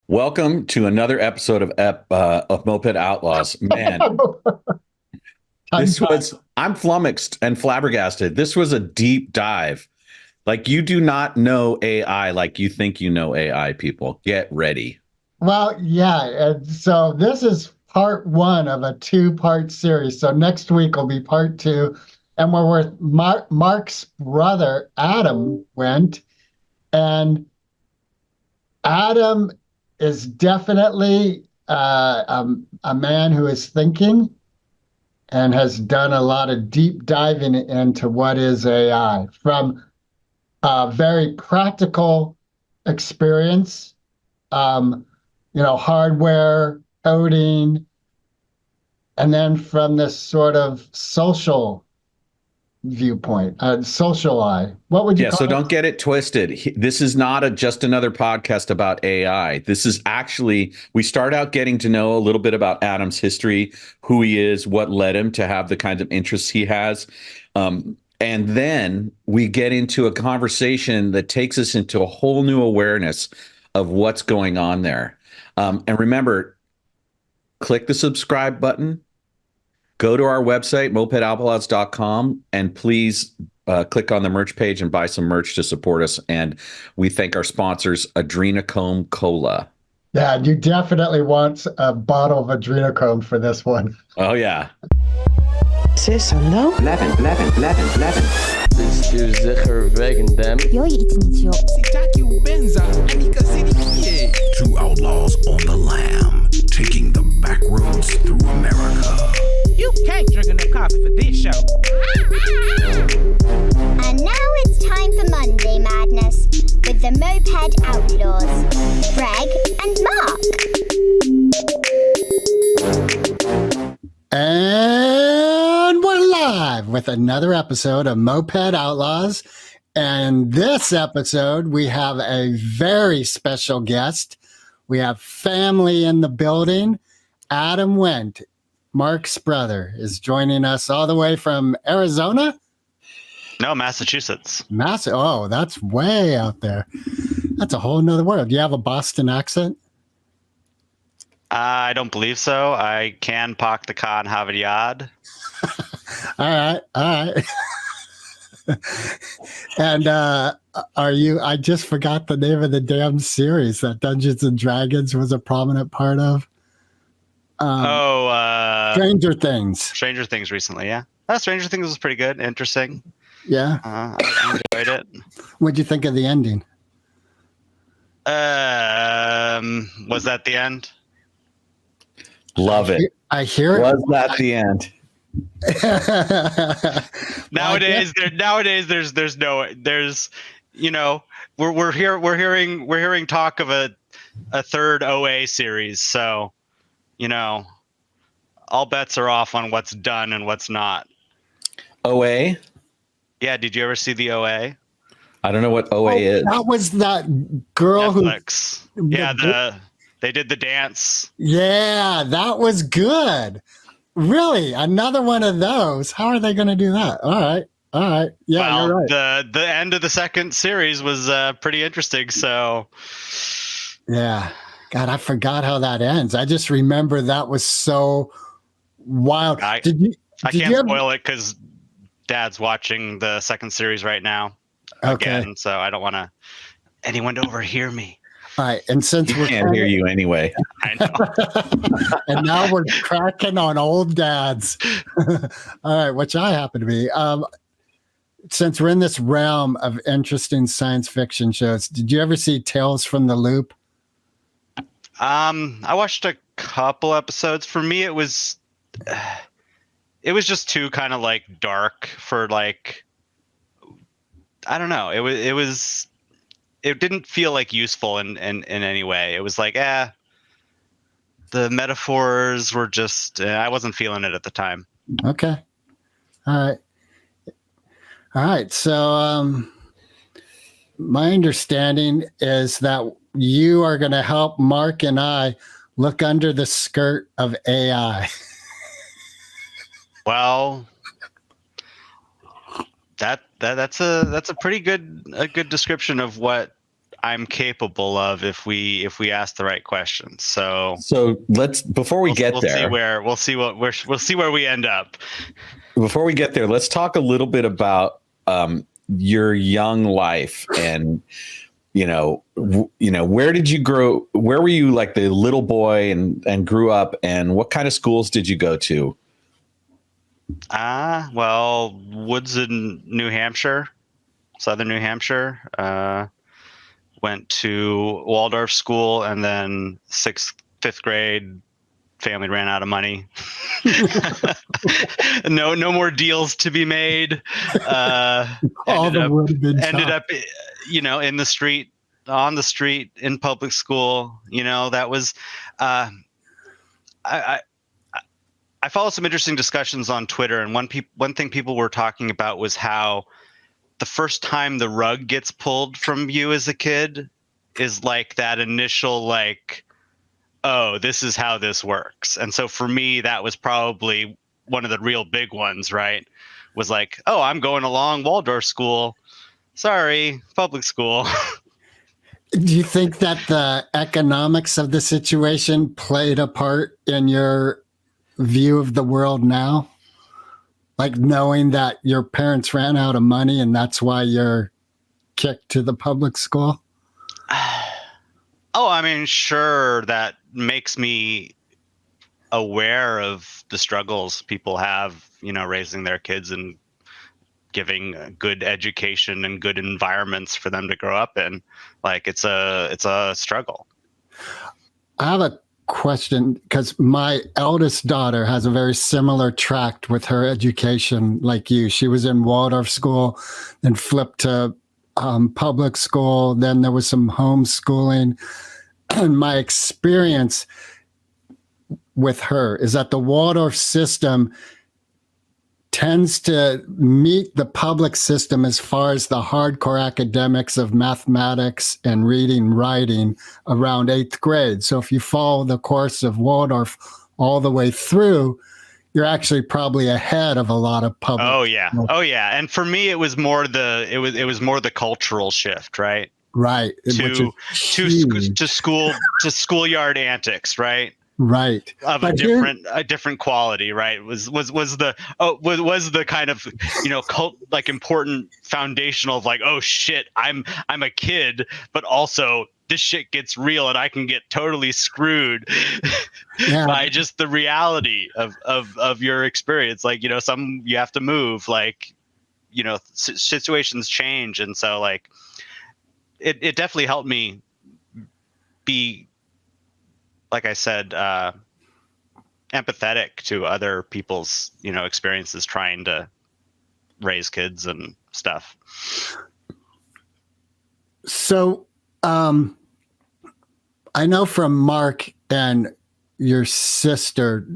Welcome to another episode of Moped Outlaws. Man, I'm flummoxed and flabbergasted. This was a deep dive. Like, you do not know AI like you think you know AI, people. Get ready. Well, yeah. And so this is part one of a two-part series. So next week will be part two. And we're with Marc's brother, Adam Wendt. And Adam is definitely a man who is thinking and has done a lot of deep diving into what is AI from a very practical experience, um, hardware, coding, and then from this sort of social viewpoint, social eye. What would you Yeah, call so it? don't get it twisted. This is not just another podcast about AI. This is actually, we start out getting to know a little bit about Adam's history, who he is, what led him to have the kinds of interests he has. And then we get into a conversation that takes us into a whole new awareness of what's going on there. And remember, click the subscribe button, go to our website, mopedoutlaws.com, and please click on the merch page and buy some merch to support us. And we thank our sponsors, Adrenochrome Cola. Yeah, you definitely want a bottle of adrenochrome for this one. Oh, yeah. Sis, hallo? Leven. Bestuur zich er wegen dem. Jag är inte idiot. Two outlaws on the lam, taking the back roads through America. You can't drink enough coffee for this show. And now it's time for Monday Madness with the Moped Outlaws, Greg and Marc. And we're live with another episode of Moped Outlaws. And this episode, we have a very special guest. We have family in the building. Adam Wendt, Marc's brother, is joining us all the way from Arizona? No, Massachusetts. Oh, that's way out there. That's a whole nother world. Do you have a Boston accent? I don't believe so. I can park the car and have a yard. All right. And I just forgot the name of the damn series that Dungeons and Dragons was a prominent part of. Stranger Things. Stranger Things recently, yeah. Stranger Things was pretty good, interesting. Yeah. I enjoyed it. What'd you think of the ending? Was that the end? Love it. I hear it. Was that the end? Nowadays, we're hearing talk of a third OA series, so all bets are off on what's done and what's not. OA? Yeah, did you ever see the OA? I don't know what OA is. That was that girl Netflix. They did the dance. Yeah, that was good. Really, another one of those. How are they going to do that? All right. Yeah, well, you're right. The end of the second series was pretty interesting. So, yeah, God, I forgot how that ends. I just remember that was so wild. I can't spoil it because Dad's watching the second series right now. Okay. Again, so I don't want anyone to overhear me. All right, and since we can't hear you anyway. I know. And now we're cracking on old dads. All right, which I happen to be. Since we're in this realm of interesting science fiction shows, did you ever see Tales from the Loop? I watched a couple episodes. For me, it was just too kind of like dark for like, I don't know. It didn't feel like useful in any way. It was like, the metaphors were just, I wasn't feeling it at the time. Okay. All right. So, my understanding is that you are going to help Marc and I look under the skirt of AI. Well, that's a pretty good description of what I'm capable of if we ask the right questions. So let's before we get there, we'll see where we end up. Before we get there, let's talk a little bit about your young life and where did you grow? Where were you like the little boy and grew up, and what kind of schools did you go to? Well, Woods in New Hampshire, southern New Hampshire. Went to Waldorf school, and then fifth grade, family ran out of money. No more deals to be made. Ended up, in the street, on the street, in public school. That was. I followed some interesting discussions on Twitter, and one thing people were talking about was how the first time the rug gets pulled from you as a kid is like that initial like, oh, this is how this works. And so for me, that was probably one of the real big ones, right? Was like, oh, I'm going along Waldorf school. Sorry, public school. Do you think that the economics of the situation played a part in your view of the world now? Like knowing that your parents ran out of money and that's why you're kicked to the public school? Oh, I mean, sure, that makes me aware of the struggles people have, raising their kids and giving a good education and good environments for them to grow up in. Like it's a struggle. I have a question because my eldest daughter has a very similar tract with her education like you. She was in Waldorf school, then flipped to public school. Then there was some homeschooling. And my experience with her is that the Waldorf system tends to meet the public system as far as the hardcore academics of mathematics and reading, writing around 8th grade. So if you follow the course of Waldorf all the way through, you're actually probably ahead of a lot of public. Oh yeah. And for me, it was more the cultural shift, right? Right. To schoolyard antics, right? Right. Of a different quality, right? Was the kind of, cult, like important foundational of like, oh shit, I'm a kid, but also this shit gets real and I can get totally screwed by just the reality of your experience. Like, you have to move, like, situations change. And so like, it definitely helped me be, like I said, empathetic to other people's, experiences trying to raise kids and stuff. So, I know from Marc and your sister,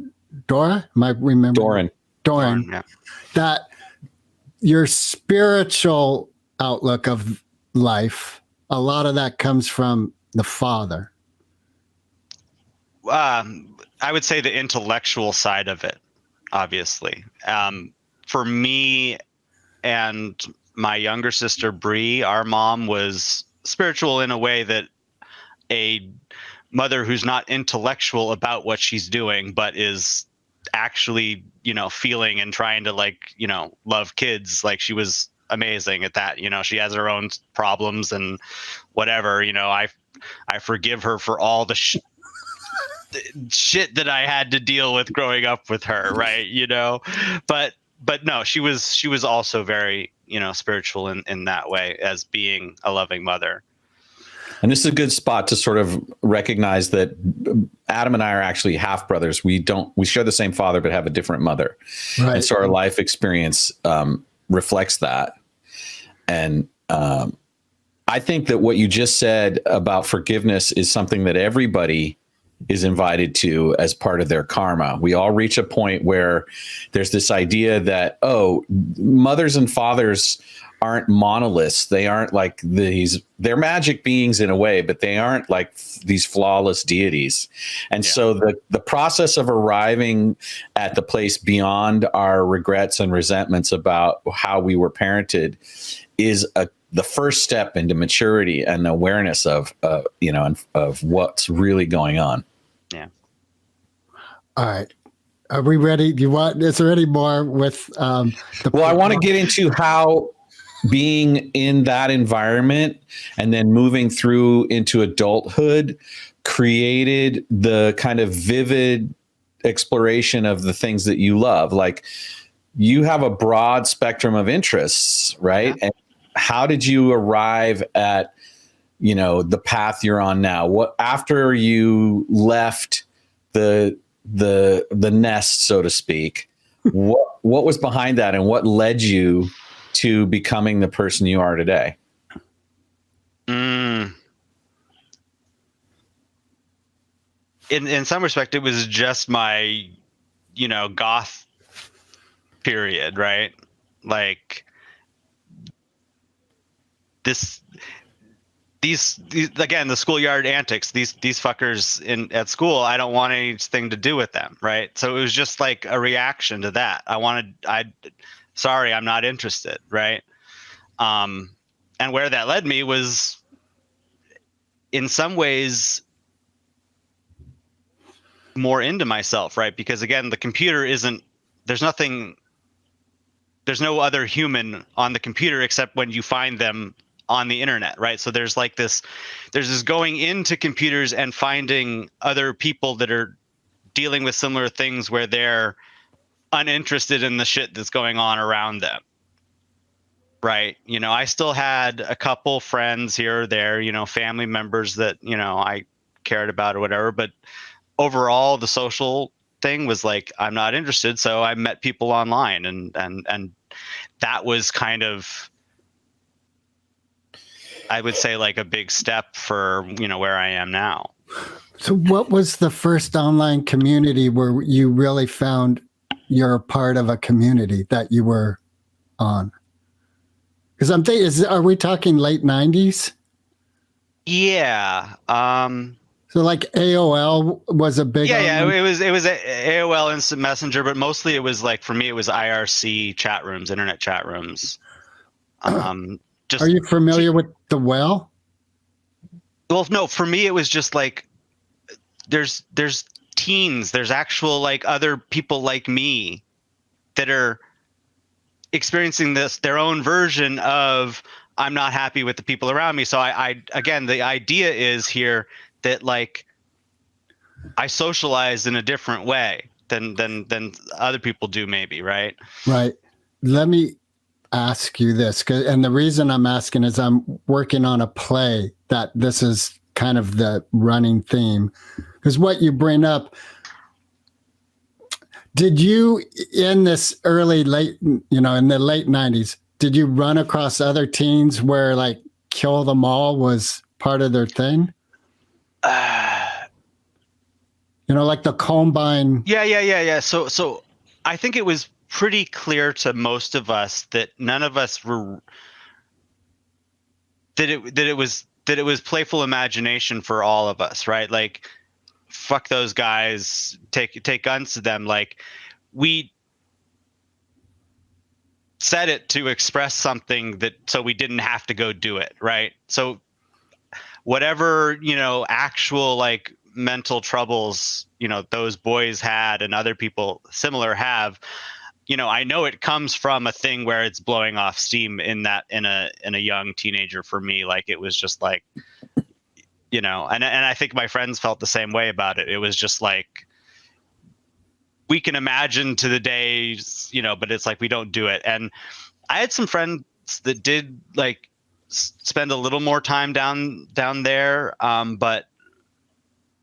Dora, am I remembering? Doran, yeah. That your spiritual outlook of life, a lot of that comes from the father. I would say the intellectual side of it, obviously. For me and my younger sister, Bree, our mom was spiritual in a way that a mother who's not intellectual about what she's doing, but is actually, feeling and trying to love kids. Like she was amazing at that. She has her own problems and whatever, I forgive her for all the shit that I had to deal with growing up with her, right? But no, she was also very, spiritual in that way, as being a loving mother. And this is a good spot to sort of recognize that Adam and I are actually half brothers. We share the same father, but have a different mother. Right. And so our life experience reflects that. And I think that what you just said about forgiveness is something that everybody is invited to as part of their karma. We all reach a point where there's this idea that, mothers and fathers aren't monoliths. They aren't like they're magic beings in a way, but they aren't like these flawless deities. And so the process of arriving at the place beyond our regrets and resentments about how we were parented is the first step into maturity and awareness of of what's really going on. Yeah. All right. Are we ready? Is there any more with Well, I want to get into how being in that environment and then moving through into adulthood created the kind of vivid exploration of the things that you love. Like, you have a broad spectrum of interests, right? Yeah. And how did you arrive at, the path you're on now? What, after you left the nest, so to speak, what was behind that, and what led you to becoming the person you are today? In some respect, it was just my, goth period, right? Like these again, the schoolyard antics, these fuckers at school, I don't want anything to do with them, right? So it was just like a reaction to that. Sorry, I'm not interested, right? And where that led me was, in some ways, more into myself, right? Because again, the computer there's no other human on the computer except when you find them on the internet, right? So there's this going into computers and finding other people that are dealing with similar things where they're uninterested in the shit that's going on around them, right? I still had a couple friends here or there, family members that, I cared about or whatever, but overall the social thing was like, I'm not interested. So I met people online, and that was kind of, I would say, like a big step for, where I am now. So what was the first online community where you really found you're a part of a community that you were on? Because I'm thinking, are we talking late 90s? Yeah. So like AOL was a big Yeah, it was AOL Instant Messenger, but mostly it was like, for me, it was IRC chat rooms, internet chat rooms. Are you familiar with the well? Well, no, for me it was just like, there's teens, there's actual like other people like me that are experiencing their own version of, I'm not happy with the people around me. So I again, the idea is here that like I socialize in a different way than other people do, maybe, right? Right. Let me ask you this, and the reason I'm asking is I'm working on a play that this is kind of the running theme, because what you bring up, did you, in this in the late 90s, did you run across other teens where like kill them all was part of their thing? Like the Columbine. Yeah. So I think it was pretty clear to most of us that none of us were, that it was playful imagination for all of us, right? Like, fuck those guys, take guns to them. Like, we said it to express something so we didn't have to go do it, right? So whatever, actual like mental troubles, those boys had and other people similar have, I know it comes from a thing where it's blowing off steam in a young teenager. For me, like, it was just like, and I think my friends felt the same way about it. It was just like, we can imagine to the days, but it's like, we don't do it. And I had some friends that did like spend a little more time down there. But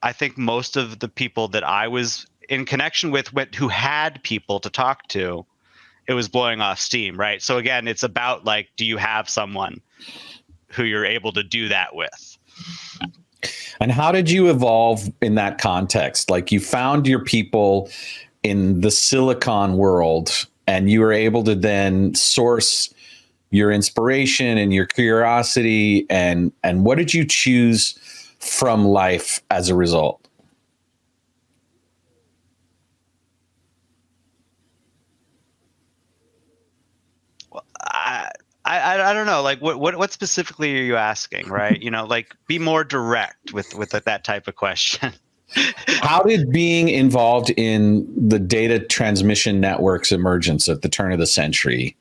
I think most of the people that I was in connection with who had people to talk to, it was blowing off steam, right? So again, it's about like, do you have someone who you're able to do that with? And how did you evolve in that context? Like, you found your people in the Silicon world, and you were able to then source your inspiration and your curiosity, and what did you choose from life as a result? Well, I I don't know. Like what specifically are you asking, right? Like be more direct with that type of question. How did being involved in the data transmission network's emergence at the turn of the century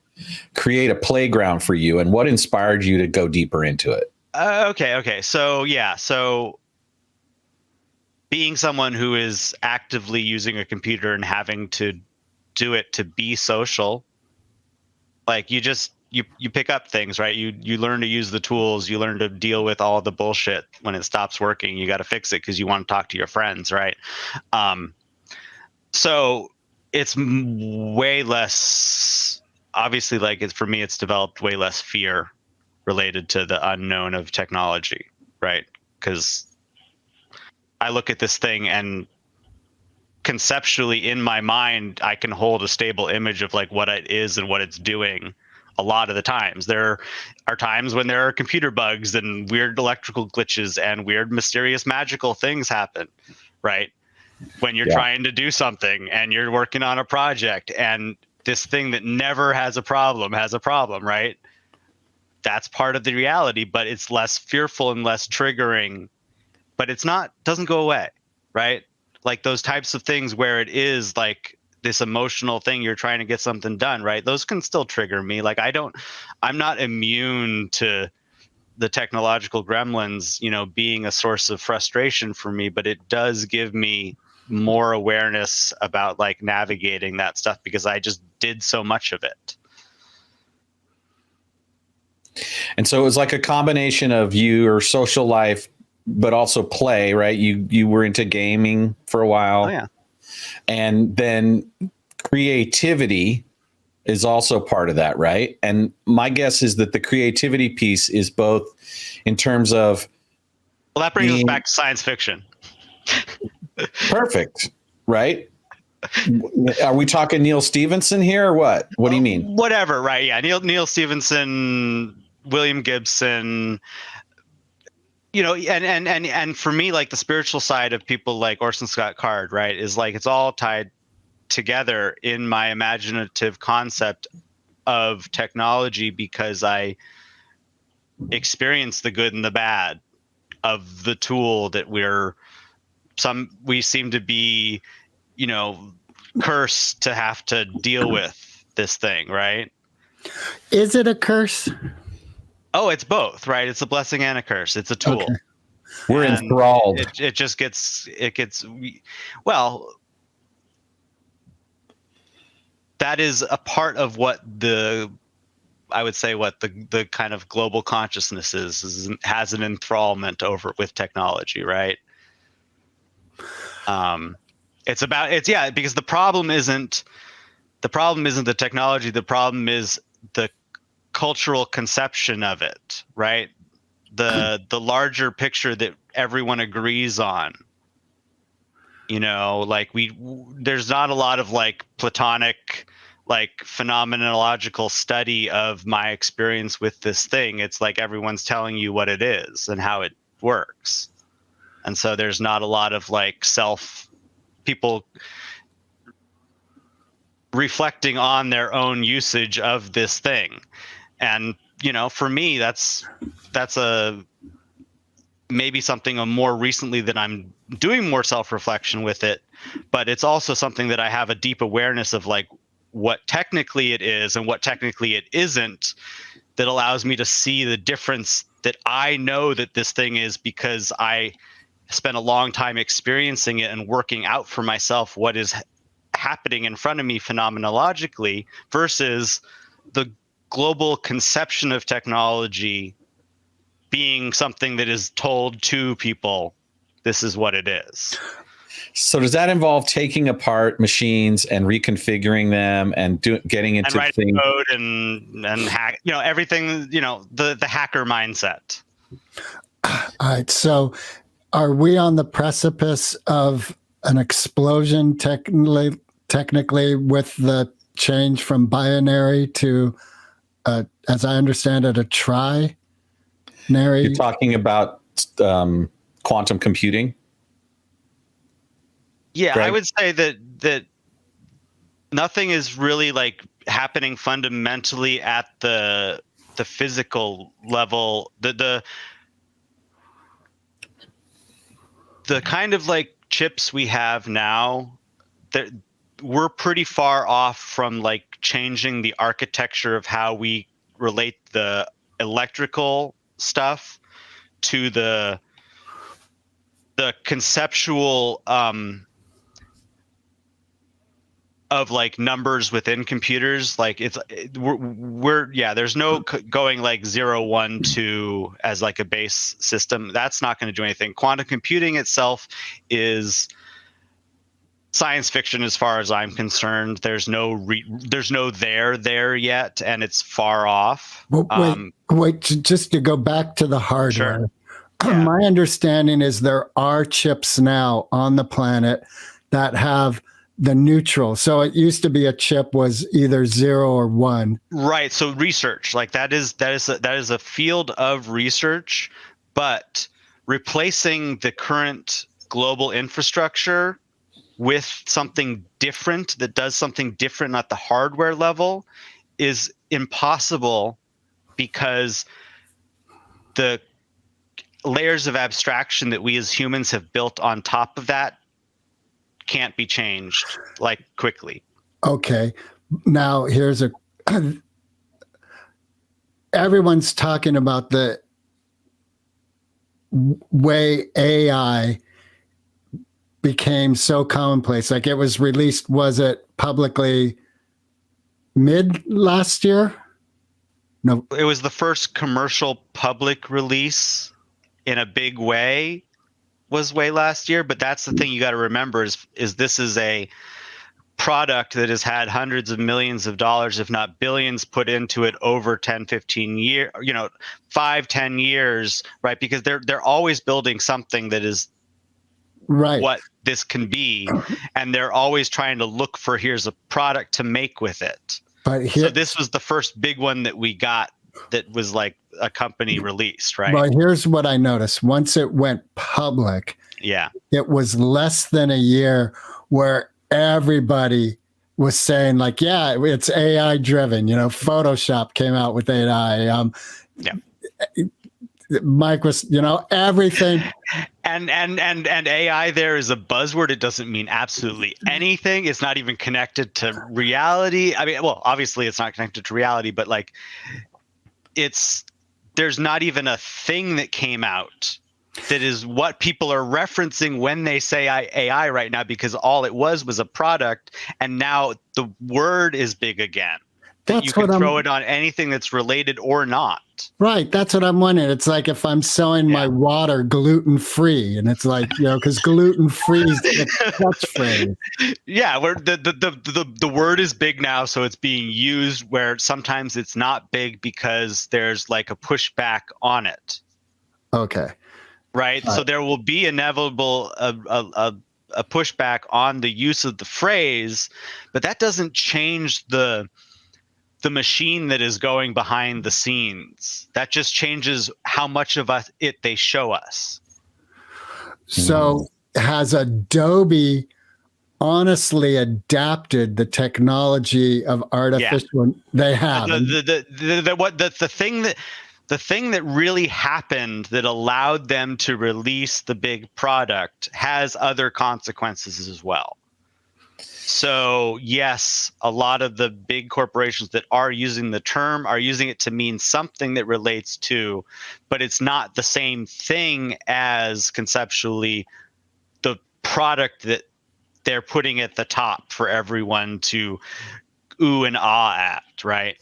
create a playground for you, and what inspired you to go deeper into it? Okay. So being someone who is actively using a computer and having to do it to be social, like you pick up things, right? You learn to use the tools, you learn to deal with all the bullshit when it stops working. You got to fix it because you want to talk to your friends, right? So it's way less, obviously, like for me, it's developed way less fear related to the unknown of technology, right? Because I look at this thing and conceptually in my mind, I can hold a stable image of like what it is and what it's doing. A lot of the times there are times when there are computer bugs and weird electrical glitches and weird, mysterious, magical things happen, right? When you're trying to do something and you're working on a project and this thing that never has a problem, right? That's part of the reality, but it's less fearful and less triggering, but doesn't go away, right? Like those types of things where it is like this emotional thing, you're trying to get something done, right? Those can still trigger me. Like I'm not immune to the technological gremlins, being a source of frustration for me, but it does give me more awareness about like navigating that stuff because I just did so much of it. And so it was like a combination of your social life, but also play, right? You were into gaming for a while. Oh, yeah. And then creativity is also part of that, right? And my guess is that the creativity piece is both in terms of... Well, that brings us back to science fiction. Perfect, right? Are we talking Neil Stephenson here or what? What do you mean? Whatever, right? Yeah, Neil Stephenson, William Gibson, and for me, like the spiritual side of people like Orson Scott Card, right, is like it's all tied together in my imaginative concept of technology because I experience the good and the bad of the tool that we seem to be, cursed to have to deal with this thing, right? Is it a curse? Oh, it's both, right? It's a blessing and a curse. It's a tool. Okay. We're enthralled. It gets well, that is a part of what I would say what the kind of global consciousness has an enthrallment over with technology, right? Because the problem isn't the technology. The problem is the cultural conception of it, right? The larger picture that everyone agrees on. Like there's not a lot of like Platonic, like phenomenological study of my experience with this thing. It's like everyone's telling you what it is and how it works. And so there's not a lot of like people reflecting on their own usage of this thing. And, for me, that's maybe something more recently that I'm doing more self-reflection with it, but it's also something that I have a deep awareness of like what technically it is and what technically it isn't, that allows me to see the difference that I know that this thing is because I spent a long time experiencing it and working out for myself what is happening in front of me phenomenologically versus the global conception of technology being something that is told to people, this is what it is. So does that involve taking apart machines and reconfiguring them and getting into writing code and hack, everything, the hacker mindset. All right. So are we on the precipice of an explosion technically with the change from binary to, as I understand it, a trinary? You're talking about quantum computing? Yeah, Greg? I would say that nothing is really like happening fundamentally at the the physical level, the kind of like chips we have now, that we're pretty far off from like changing the architecture of how we relate the electrical stuff to the conceptual of like numbers within computers. Like we're there's no going like 0, 1, 2 as like a base system. That's not going to do anything. Quantum computing itself is science fiction as far as I'm concerned. There's no there yet, and it's far off. Well, wait, just to go back to the hardware. Sure. Yeah. My understanding is there are chips now on the planet that have the neutral. So it used to be a chip was either 0 or 1. Right. So research, like that is a field of research, but replacing the current global infrastructure with something different that does something different at the hardware level is impossible, because the layers of abstraction that we as humans have built on top of that can't be changed like quickly. Okay. Now here's everyone's talking about the way AI became so commonplace. Like it was released, was it publicly mid last year? No. It was the first commercial public release in a big way was way last year. But that's the thing you got to remember is this is a product that has had hundreds of millions of dollars, if not billions, put into it over 10, 15 years, 5, 10 years, right? Because they're always building something that is right what this can be. And they're always trying to look for, here's a product to make with it. But so this was the first big one that we got that was like a company released, right? But here's what I noticed. Once it went public, it was less than a year where everybody was saying like, yeah, it's AI driven. Photoshop came out with AI. Microsoft, everything. And AI there is a buzzword. It doesn't mean absolutely anything. It's not even connected to reality. I mean, well, obviously it's not connected to reality, but like there's not even a thing that came out that is what people are referencing when they say AI right now, because all it was a product, and now the word is big again. That you can throw it on anything that's related or not. Right. That's what I'm wondering. It's like if I'm selling my water gluten-free, and it's like, because gluten-free is the catchphrase. Yeah, where the word is big now, so it's being used where sometimes it's not big because there's like a pushback on it. Okay. Right. So there will be inevitable a pushback on the use of the phrase, but that doesn't change the machine that is going behind the scenes. That just changes how much of it they show us. So has Adobe honestly adapted the technology of artificial? Yeah. They have. The thing that really happened that allowed them to release the big product has other consequences as well. So yes, a lot of the big corporations that are using the term are using it to mean something that relates to, but it's not the same thing as conceptually the product that they're putting at the top for everyone to ooh and ah at, right?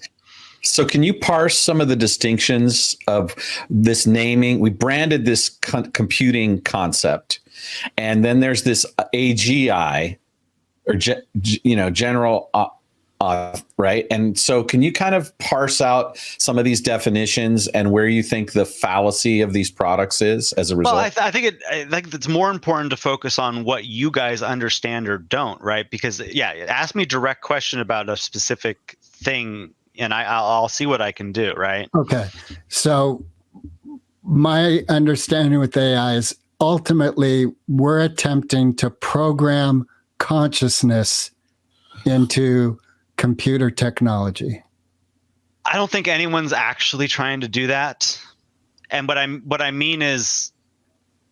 So can you parse some of the distinctions of this naming? We branded this computing concept, and then there's this AGI, or general, right? And so can you kind of parse out some of these definitions and where you think the fallacy of these products is as a result? Well, I think it's more important to focus on what you guys understand or don't, right? Because ask me a direct question about a specific thing, and I'll see what I can do, right? Okay. So my understanding with AI is ultimately we're attempting to program consciousness into computer technology. I don't think anyone's actually trying to do that. And what I mean is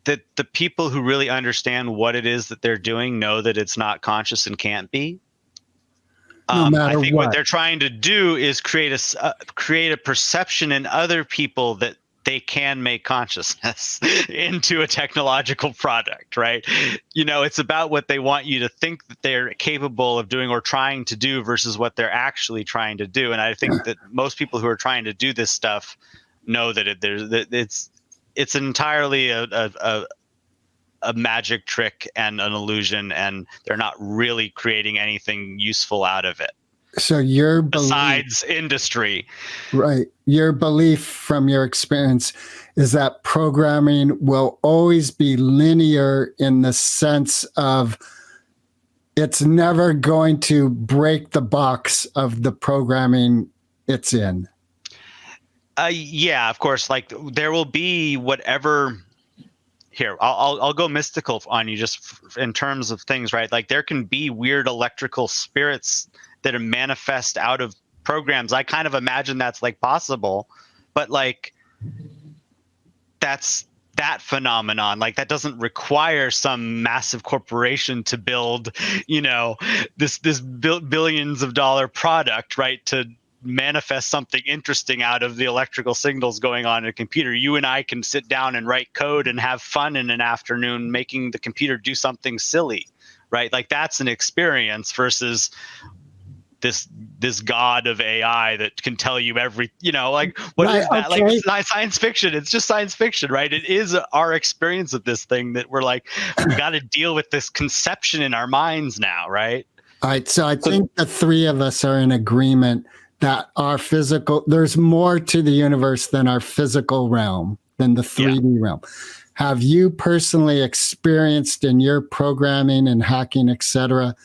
that the people who really understand what it is that they're doing know that it's not conscious and can't be. No matter I think what what. they're trying to do is create a perception in other people that they can make consciousness into a technological product, right? It's about what they want you to think that they're capable of doing or trying to do versus what they're actually trying to do. And I think that most people who are trying to do this stuff know that it's entirely a magic trick and an illusion, and they're not really creating anything useful out of it. So your belief, besides industry, right? Your belief from your experience is that programming will always be linear in the sense of it's never going to break the box of the programming it's in. Yeah, of course. Like there will be whatever. Here, I'll go mystical on you just in terms of things, right? Like there can be weird electrical spirits that are manifest out of programs. I kind of imagine that's like possible, but like that's that phenomenon. Like that doesn't require some massive corporation to build, this billions of dollar product, right? To manifest something interesting out of the electrical signals going on in a computer. You and I can sit down and write code and have fun in an afternoon making the computer do something silly, right? Like that's an experience versus this god of AI that can tell you what right, is that? Okay. Like it's not science fiction. It's just science fiction, right? It is our experience of this thing that we're like, we got to deal with this conception in our minds now, right? All right. So I think the three of us are in agreement that our physical, there's more to the universe than our physical realm, than the 3D realm. Have you personally experienced in your programming and hacking, etc.,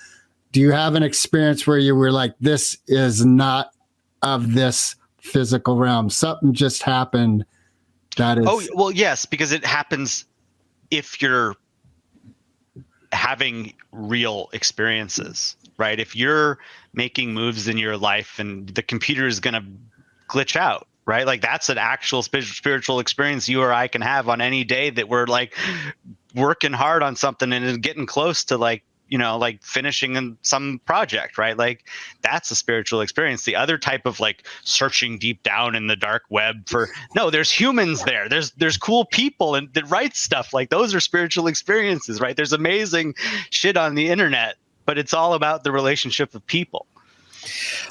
do you have an experience where you were like, this is not of this physical realm? Something just happened that is... Oh, well, yes, because it happens if you're having real experiences, right? If you're making moves in your life and the computer is going to glitch out, right? Like that's an actual spiritual experience you or I can have on any day that we're like working hard on something and getting close to like finishing in some project, right? Like that's a spiritual experience. The other type of like searching deep down in the dark web there's humans there. There's cool people and that write stuff. Like those are spiritual experiences, right? There's amazing shit on the internet, but it's all about the relationship of people.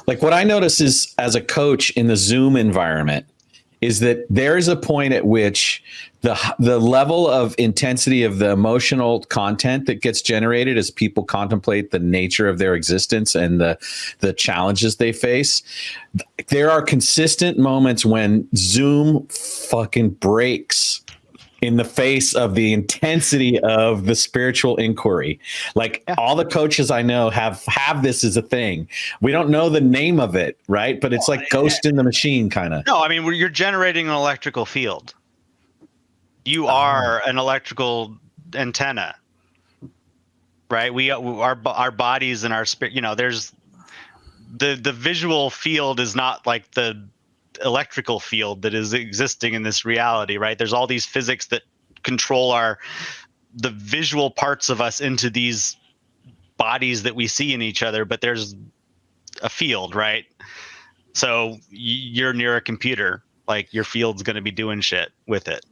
Like what I notice is as a coach in the Zoom environment is that there is a point at which the level of intensity of the emotional content that gets generated as people contemplate the nature of their existence and the challenges they face. There are consistent moments when Zoom fucking breaks in the face of the intensity of the spiritual inquiry. Like all the coaches I know have this as a thing. We don't know the name of it, right? But it's like Ghost in the Machine kind of. No, I mean, you're generating an electrical field. You are an electrical antenna, right? Our bodies and our spirit, there's the visual field is not like the electrical field that is existing in this reality, right? There's all these physics that control the visual parts of us into these bodies that we see in each other, but there's a field, right? So you're near a computer, like your field's going to be doing shit with it.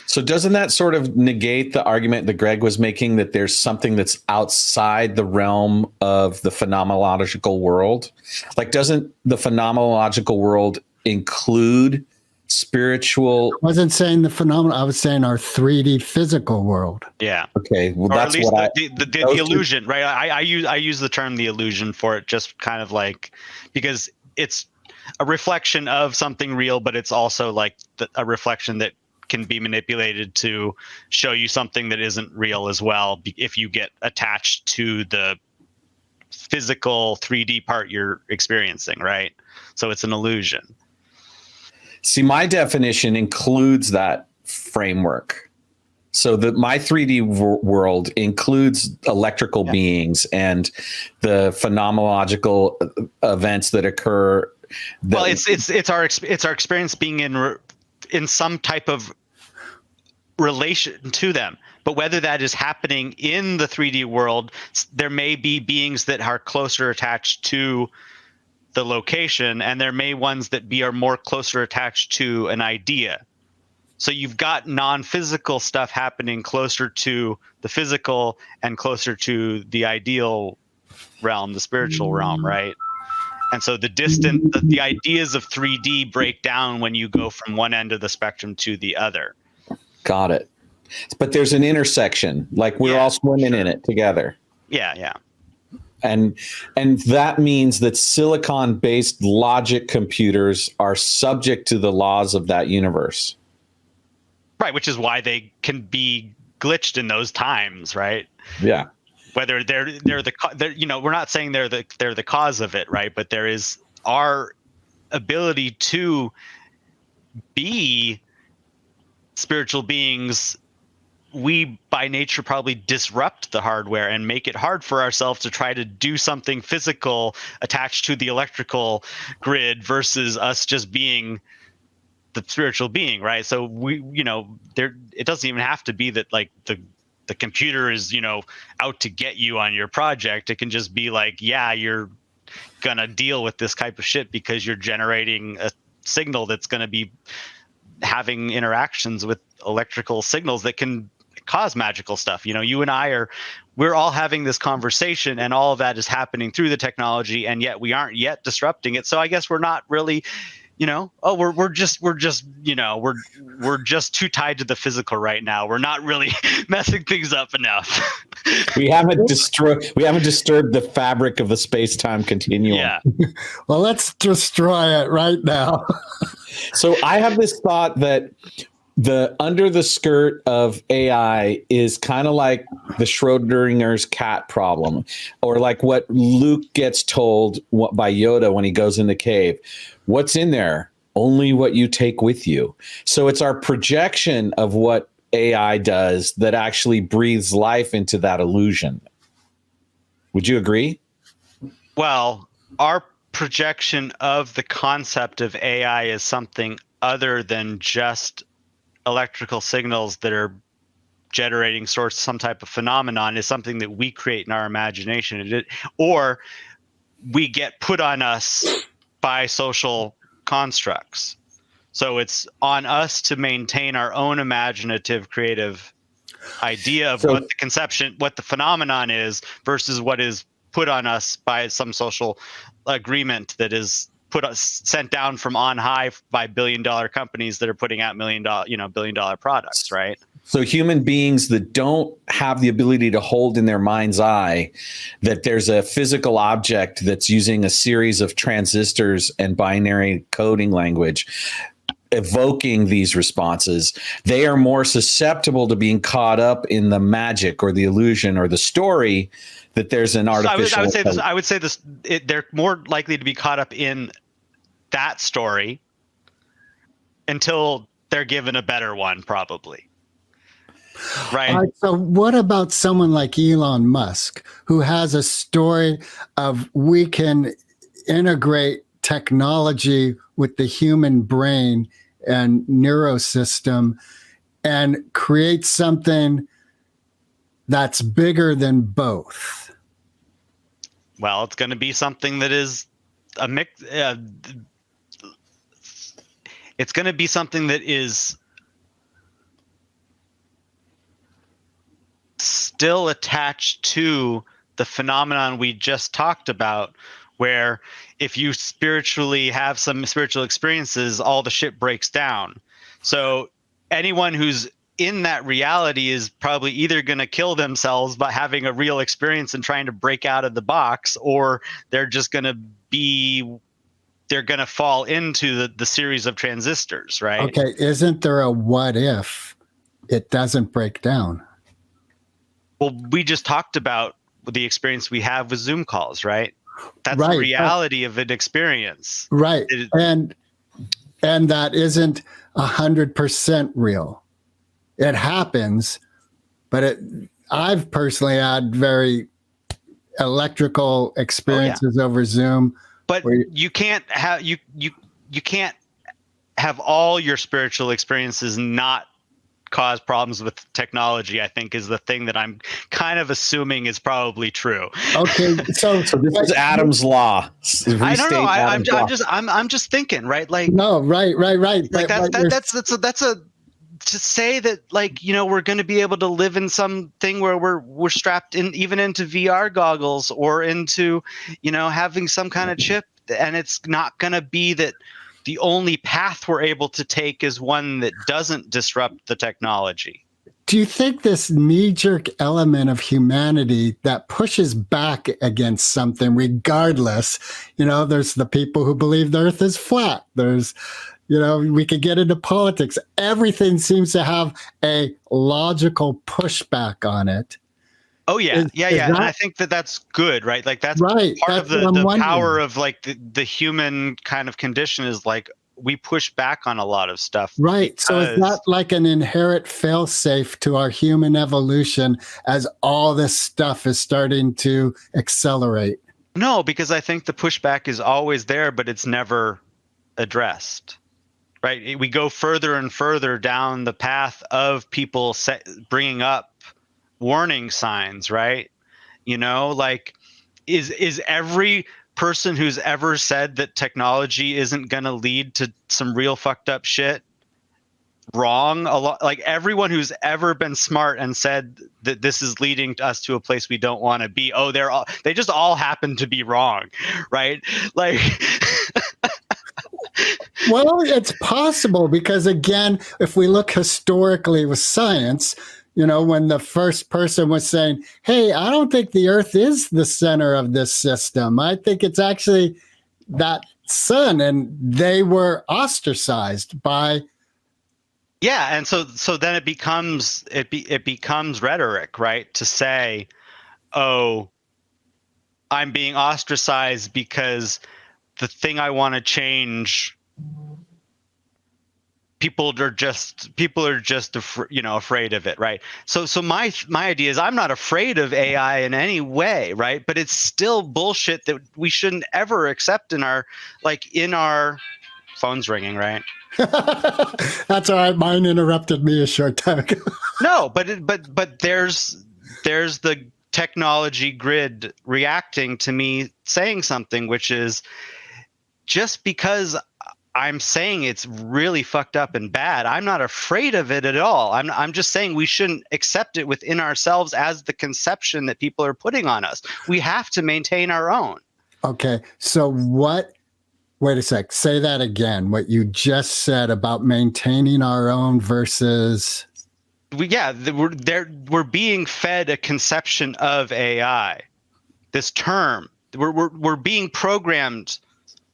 So doesn't that sort of negate the argument that Greg was making that there's something that's outside the realm of the phenomenological world? Like, doesn't the phenomenological world include spiritual? I wasn't saying the phenomenon. I was saying our 3D physical world. Yeah. Okay. Well, or that's at least what the illusion, right? I use the term the illusion for it, just kind of like because it's a reflection of something real, but it's also like a reflection that can be manipulated to show you something that isn't real as well if you get attached to the physical 3D part you're experiencing, right? So it's an illusion. See, my definition includes that framework. So my 3D world includes electrical beings and the phenomenological events that occur Well, it's our experience being in some type of relation to them. But whether that is happening in the 3D world, there may be beings that are closer attached to the location, and there may ones that are more closer attached to an idea. So you've got non-physical stuff happening closer to the physical and closer to the ideal realm, the spiritual realm, right? And so the ideas of 3D break down when you go from one end of the spectrum to the other. Got it. But there's an intersection, like we're all swimming in it together. Yeah. And that means that silicon-based logic computers are subject to the laws of that universe. Right, which is why they can be glitched in those times, right? Yeah. Whether they're we're not saying they're the cause of it, right? But there is our ability to be spiritual beings. We by nature probably disrupt the hardware and make it hard for ourselves to try to do something physical attached to the electrical grid versus us just being the spiritual being, right? So it doesn't even have to be that like the computer is, out to get you on your project. It can just be like, yeah, you're gonna deal with this type of shit because you're generating a signal that's gonna be having interactions with electrical signals that can cause magical stuff. You and we're all having this conversation, and all of that is happening through the technology, and yet we aren't yet disrupting it. So I guess we're not really, we're just too tied to the physical right now. We're not really messing things up enough. We haven't disturbed the fabric of the space-time continuum. Yeah. Well, let's destroy it right now. So I have this thought that the under the skirt of AI is kind of like the Schrodinger's cat problem, or like what Luke gets told by Yoda when he goes in the cave. What's in there? Only what you take with you. So it's our projection of what AI does that actually breathes life into that illusion. Would you agree? Well, our projection of the concept of AI is something other than just electrical signals that are generating some type of phenomenon, is something that we create in our imagination, or we get put on us by social constructs. So it's on us to maintain our own imaginative, creative idea of what the phenomenon is versus what is put on us by some social agreement that is sent down from on high by billion-dollar companies that are putting out billion-dollar products, right? So human beings that don't have the ability to hold in their mind's eye that there's a physical object that's using a series of transistors and binary coding language evoking these responses, they are more susceptible to being caught up in the magic or the illusion or the story that there's an artificial. I would say this. They're more likely to be caught up in that story until they're given a better one, probably. Right. So what about someone like Elon Musk, who has a story of we can integrate technology with the human brain and neurosystem and create something that's bigger than both? Well, it's going to be something that is a mix. It's going to be something that is still attached to the phenomenon we just talked about, where if you spiritually have some spiritual experiences, all the shit breaks down. So anyone who's in that reality is probably either going to kill themselves by having a real experience and trying to break out of the box, or they're just going to fall into the series of transistors, right? Okay, isn't there a what if it doesn't break down? Well, we just talked about the experience we have with Zoom calls, right? That's right, the reality of an experience. Right. And that isn't 100% real. It happens, but I've personally had very electrical experiences over Zoom But you can't have you can't have all your spiritual experiences not cause problems with technology, I think, is the thing that I'm kind of assuming is probably true. Okay, so this is Adam's law. I don't know. I'm just thinking, right? Like, no, right. Like But that's a to say that, like, you know, we're going to be able to live in something where we're strapped in, even into VR goggles or into, you know, having some kind of chip, and it's not going to be that the only path we're able to take is one that doesn't disrupt the technology. Do you think this knee-jerk element of humanity that pushes back against something regardless, you know, there's the people who believe the earth is flat. There's, you know, we could get into politics. Everything seems to have a logical pushback on it. Oh yeah, yeah. And I think that's good, right? Like that's right. Part of the power of like the human kind of condition is like we push back on a lot of stuff. Right. So is that like an inherent fail-safe to our human evolution as all this stuff is starting to accelerate? No, because I think the pushback is always there, but it's never addressed. Right? We go further and further down the path of people bringing up warning signs, right? You know, like is every person who's ever said that technology isn't going to lead to some real fucked up shit wrong? A lot, like everyone who's ever been smart and said that this is leading us to a place we don't want to be. Oh, they just all happen to be wrong, right? Like well, it's possible because again, if we look historically with science, you know, when the first person was saying, hey, I don't think the earth is the center of this system. I think it's actually that sun. And they were ostracized by. Yeah. And so then it becomes rhetoric, right? To say, oh, I'm being ostracized because the thing I want to change, people are just afraid of it, right? So my idea is I'm not afraid of AI in any way, right? But it's still bullshit that we shouldn't ever accept in our phone's ringing, right? That's all right. Mine interrupted me a short time ago. No, but there's the technology grid reacting to me saying something, which is just because I'm saying it's really fucked up and bad, I'm not afraid of it at all. I'm just saying we shouldn't accept it within ourselves as the conception that people are putting on us. We have to maintain our own. Okay. So wait a sec. Say that again. What you just said about maintaining our own versus. We're being fed a conception of AI. This term, we're being programmed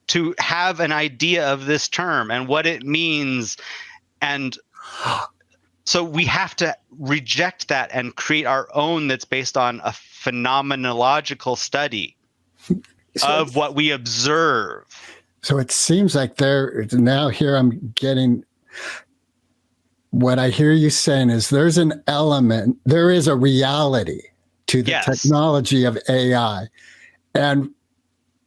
to have an idea of this term and what it means. And so we have to reject that and create our own that's based on a phenomenological study of what we observe. So it seems like now here I'm getting what I hear you saying is there is a reality to the technology of AI. And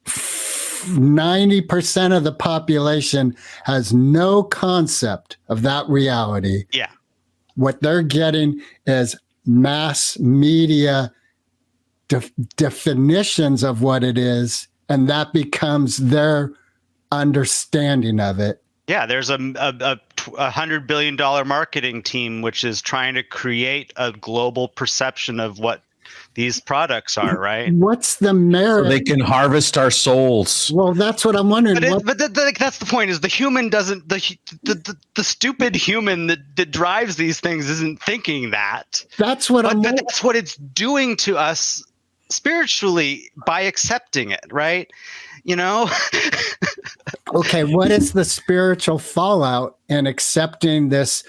90% of the population has no concept of that reality. Yeah. What they're getting is mass media definitions of what it is, and that becomes their understanding of it. Yeah, there's a $100 billion marketing team which is trying to create a global perception of what these products are, right? What's the merit? So they can harvest our souls. Well, that's what I'm wondering. But that's the point. Is the human doesn't the stupid human that drives these things isn't thinking that. That's what that's what it's doing to us spiritually by accepting it, right? You know. Okay, what is the spiritual fallout in accepting this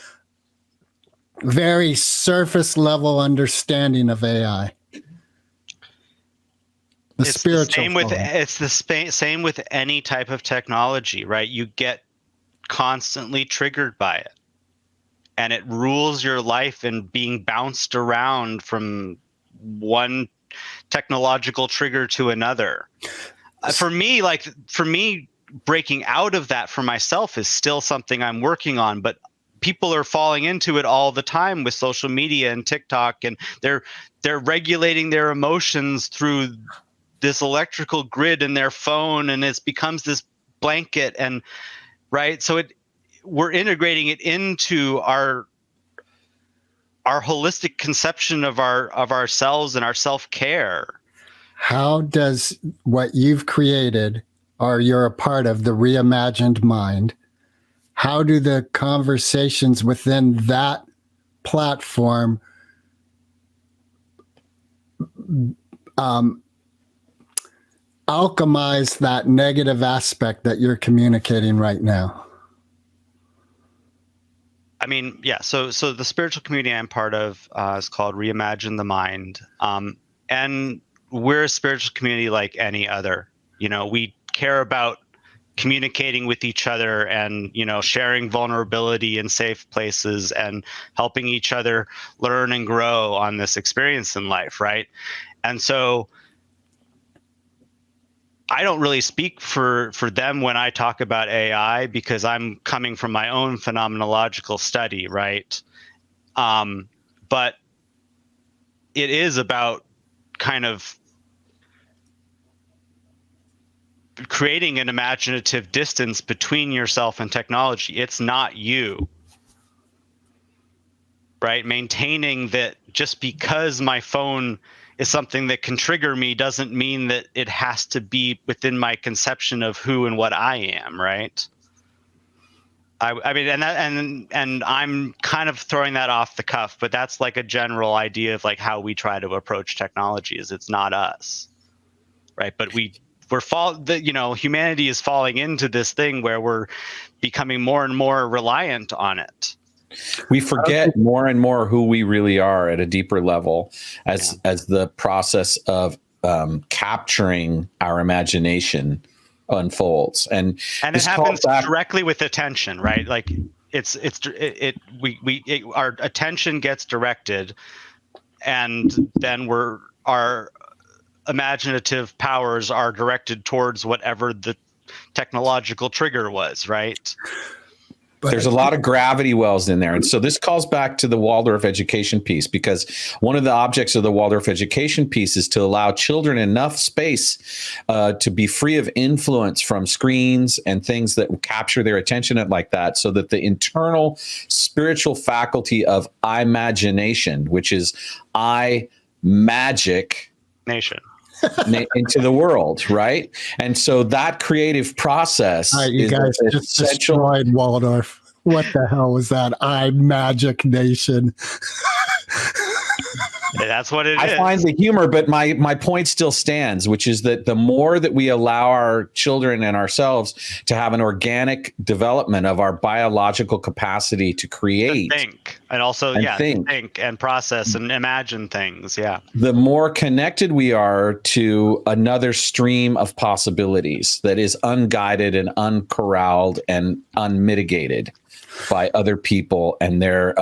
very surface level understanding of AI? It's the same with any type of technology, right? You get constantly triggered by it, and it rules your life and being bounced around from one technological trigger to another. for me, breaking out of that for myself is still something I'm working on, but people are falling into it all the time with social media and TikTok, and they're regulating their emotions through this electrical grid in their phone, and it becomes this blanket, and right. So we're integrating it into our holistic conception of ourselves and our self-care. How does what you've created, or you're a part of, the reimagined mind, how do the conversations within that platform alchemize that negative aspect that you're communicating right now? I mean, yeah. So the spiritual community I'm part of is called Reimagine the Mind, and we're a spiritual community like any other. We care about communicating with each other and sharing vulnerability in safe places and helping each other learn and grow on this experience in life, right? And so I don't really speak for them when I talk about AI, because I'm coming from my own phenomenological study, right? But it is about kind of creating an imaginative distance between yourself and technology. It's not you, right? Maintaining that just because my phone is something that can trigger me doesn't mean that it has to be within my conception of who and what I am, right? I mean, and I'm kind of throwing that off the cuff, but that's like a general idea of like how we try to approach technology. Is it's not us, right? But humanity is falling into this thing where we're becoming more and more reliant on it. We forget more and more who we really are at a deeper level as the process of capturing our imagination unfolds, and it happens directly with attention, right? Like our attention gets directed, and then our imaginative powers are directed towards whatever the technological trigger was, right? But there's a lot of gravity wells in there. And so this calls back to the Waldorf education piece, because one of the objects of the Waldorf education piece is to allow children enough space to be free of influence from screens and things that capture their attention like that, so that the internal spiritual faculty of imagination, which is magic nation, into the world, right? And so that creative process you guys just destroyed Waldorf. What the hell was that? Magic Nation. That's what it is. I find the humor, but my point still stands, which is that the more that we allow our children and ourselves to have an organic development of our biological capacity to create, to think, and also think and process and imagine things, the more connected we are to another stream of possibilities that is unguided and uncorralled and unmitigated by other people and their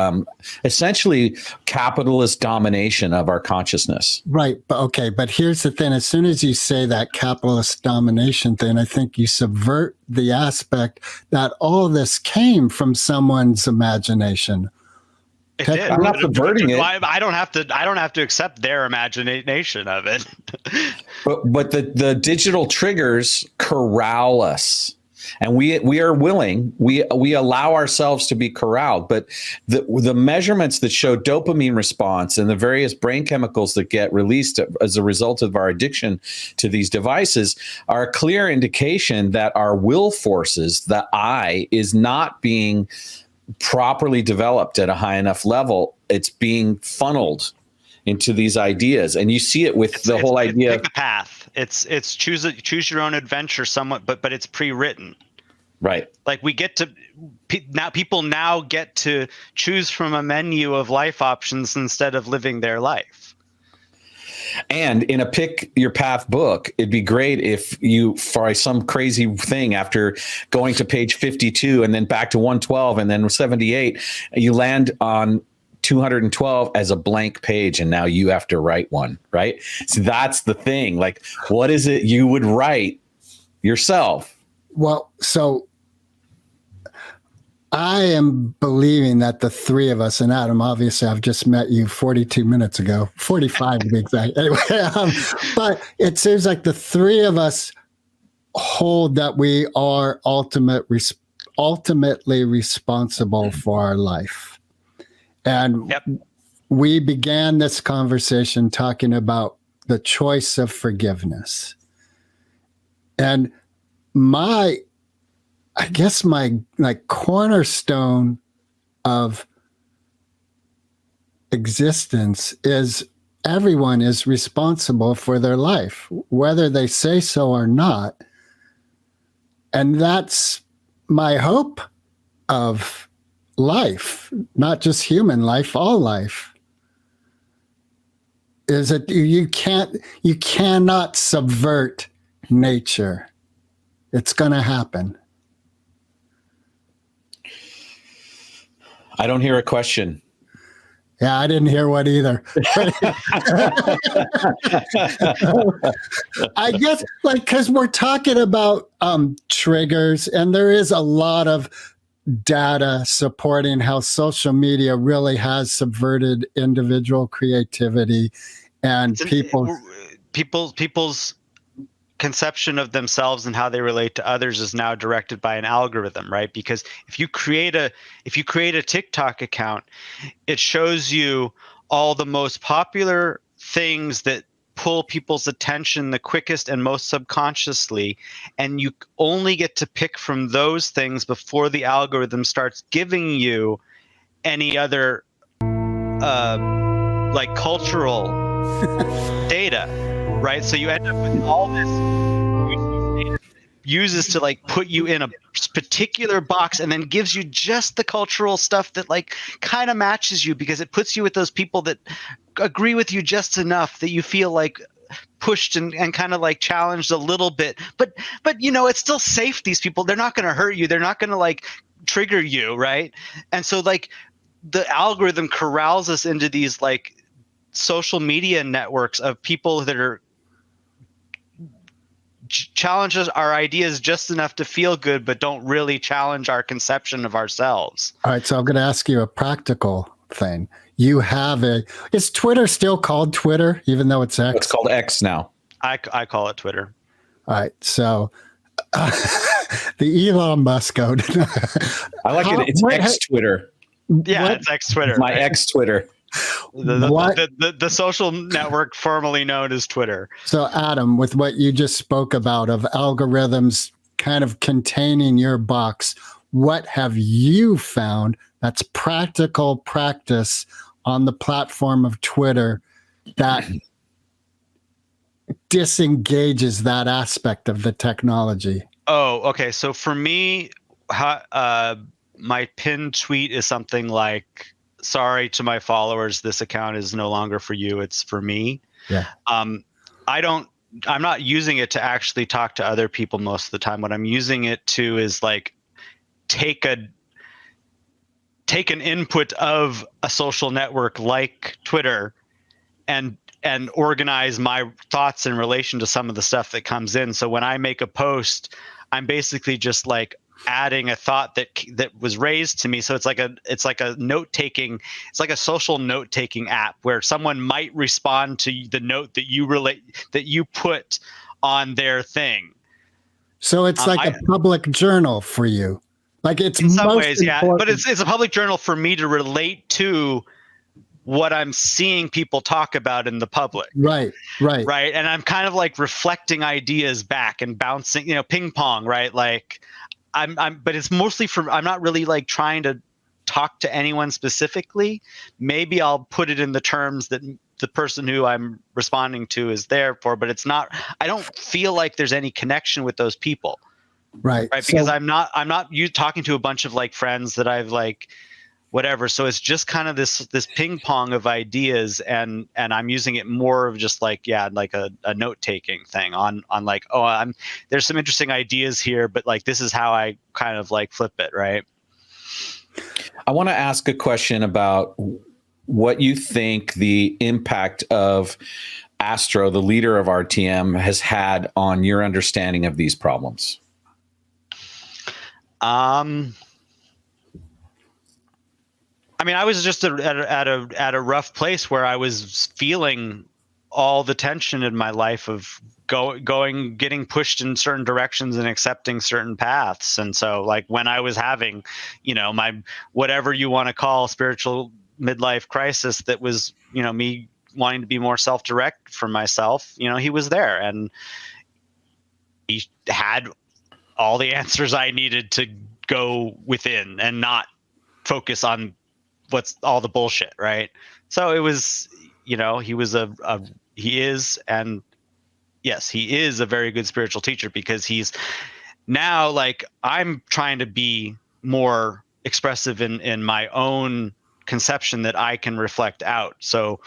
essentially capitalist domination of our consciousness. Right. But here's the thing. As soon as you say that capitalist domination thing, I think you subvert the aspect that all this came from someone's imagination. It did. I'm not subverting it. I don't have to accept their imagination of it. but the digital triggers corral us. And we are willing, we allow ourselves to be corralled, but the measurements that show dopamine response and the various brain chemicals that get released as a result of our addiction to these devices are a clear indication that our will forces, the I, is not being properly developed at a high enough level. It's being funneled into these ideas, and you see it with the whole idea. Pick a path. It's choose your own adventure, somewhat, but it's pre-written. Right. Like we get to people now get to choose from a menu of life options instead of living their life. And in a pick your path book, it'd be great if you, for some crazy thing, after going to page 52 and then back to 112 and then 78, you land on 212 as a blank page, and now you have to write one, right? So that's the thing. Like, what is it you would write yourself? Well, so I am believing that the three of us, and Adam, obviously, I've just met you 42 minutes ago, 45 to be exact. Anyway, but it seems like the three of us hold that we are ultimately responsible for our life. And we began this conversation talking about the choice of forgiveness. And my cornerstone of existence is everyone is responsible for their life, whether they say so or not. And that's my hope of life, not just human life, all life, is that you cannot subvert nature. It's going to happen. I don't hear a question. Yeah, I didn't hear one either. I guess, because we're talking about triggers, and there is a lot of data supporting how social media really has subverted individual creativity and people's conception of themselves and how they relate to others is now directed by an algorithm, right? Because if you create a TikTok account, it shows you all the most popular things that pull people's attention the quickest and most subconsciously, and you only get to pick from those things before the algorithm starts giving you any other like cultural data, right? So you end up with all this data uses to like put you in a particular box, and then gives you just the cultural stuff that like kind of matches you, because it puts you with those people that agree with you just enough that you feel like pushed and kind of like challenged a little bit, but you know, it's still safe. These people, they're not going to hurt you, they're not going to like trigger you, right? And so like the algorithm corrals us into these like social media networks of people that are challenges our ideas just enough to feel good, but don't really challenge our conception of ourselves. All right, so I'm going to ask you a practical thing. You have is Twitter still called Twitter, even though it's X? It's called X now. I call it Twitter. All right, so the Elon Musk code. I like it. It's X Twitter. Yeah, it's X Twitter. My X Twitter. The social network formerly known as Twitter. So Adam, with what you just spoke about of algorithms kind of containing your box, what have you found that's practical practice on the platform of Twitter that disengages that aspect of the technology? Oh, okay. So for me, my pinned tweet is something like, sorry to my followers, this account is no longer for you, it's for me. Yeah. I'm not using it to actually talk to other people most of the time. What I'm using it to is like take an input of a social network like Twitter and organize my thoughts in relation to some of the stuff that comes in. So when I make a post, I'm basically just like adding a thought that was raised to me. So it's like a note-taking, it's like a social note-taking app where someone might respond to the note that you put on their thing. So it's like a public journal for you. Like it's in some ways, important. yeah. But it's a public journal for me to relate to what I'm seeing people talk about in the public. Right. And I'm kind of like reflecting ideas back and bouncing, ping pong, right? Like but it's mostly I'm not really like trying to talk to anyone specifically. Maybe I'll put it in the terms that the person who I'm responding to is there for, but it's not, I don't feel like there's any connection with those people. Right. Because I'm not talking to a bunch of like friends that I've like, whatever. So it's just kind of this ping pong of ideas, and I'm using it more of just like, like a note taking thing on like, there's some interesting ideas here, but like, this is how I kind of like flip it. Right. I want to ask a question about what you think the impact of Astro, the leader of RTM, has had on your understanding of these problems? I mean, I was just at a rough place where I was feeling all the tension in my life of getting pushed in certain directions and accepting certain paths. And so, like, when I was having, my whatever you want to call spiritual midlife crisis, that was, me wanting to be more self-direct for myself, he was there, and he had all the answers I needed to go within and not focus on what's all the bullshit, right? So it was, he was he is, and yes, he is a very good spiritual teacher, because he's now, like, I'm trying to be more expressive in my own conception that I can reflect out. So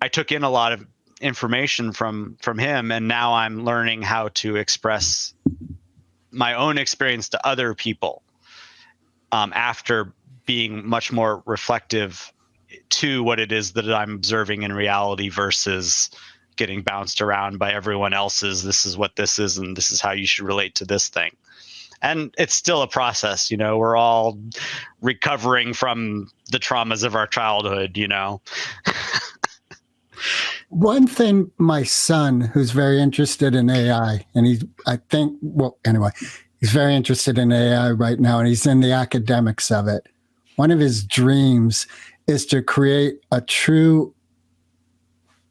I took in a lot of information from him, and now I'm learning how to express my own experience to other people, after being much more reflective to what it is that I'm observing in reality versus getting bounced around by everyone else's, this is what this is, and this is how you should relate to this thing. And it's still a process, we're all recovering from the traumas of our childhood, One thing, my son, who's very interested in AI, and he's very interested in AI right now, and he's in the academics of it. One of his dreams is to create a true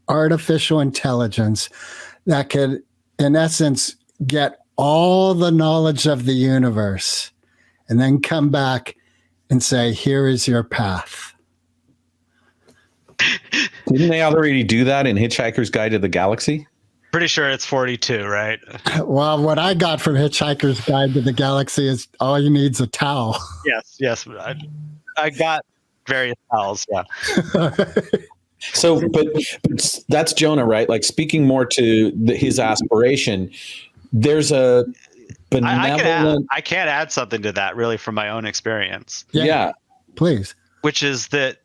artificial intelligence that could, in essence, get all the knowledge of the universe and then come back and say, here is your path. Didn't they already do that in Hitchhiker's Guide to the Galaxy? Pretty sure it's 42, right? Well, what I got from Hitchhiker's Guide to the Galaxy is all you need is a towel. Yes. I got various towels, yeah. So, but that's Jonah, right? Like, speaking more to his aspiration, there's a benevolent... I can't add something to that, really, from my own experience. Yeah. Please. Which is that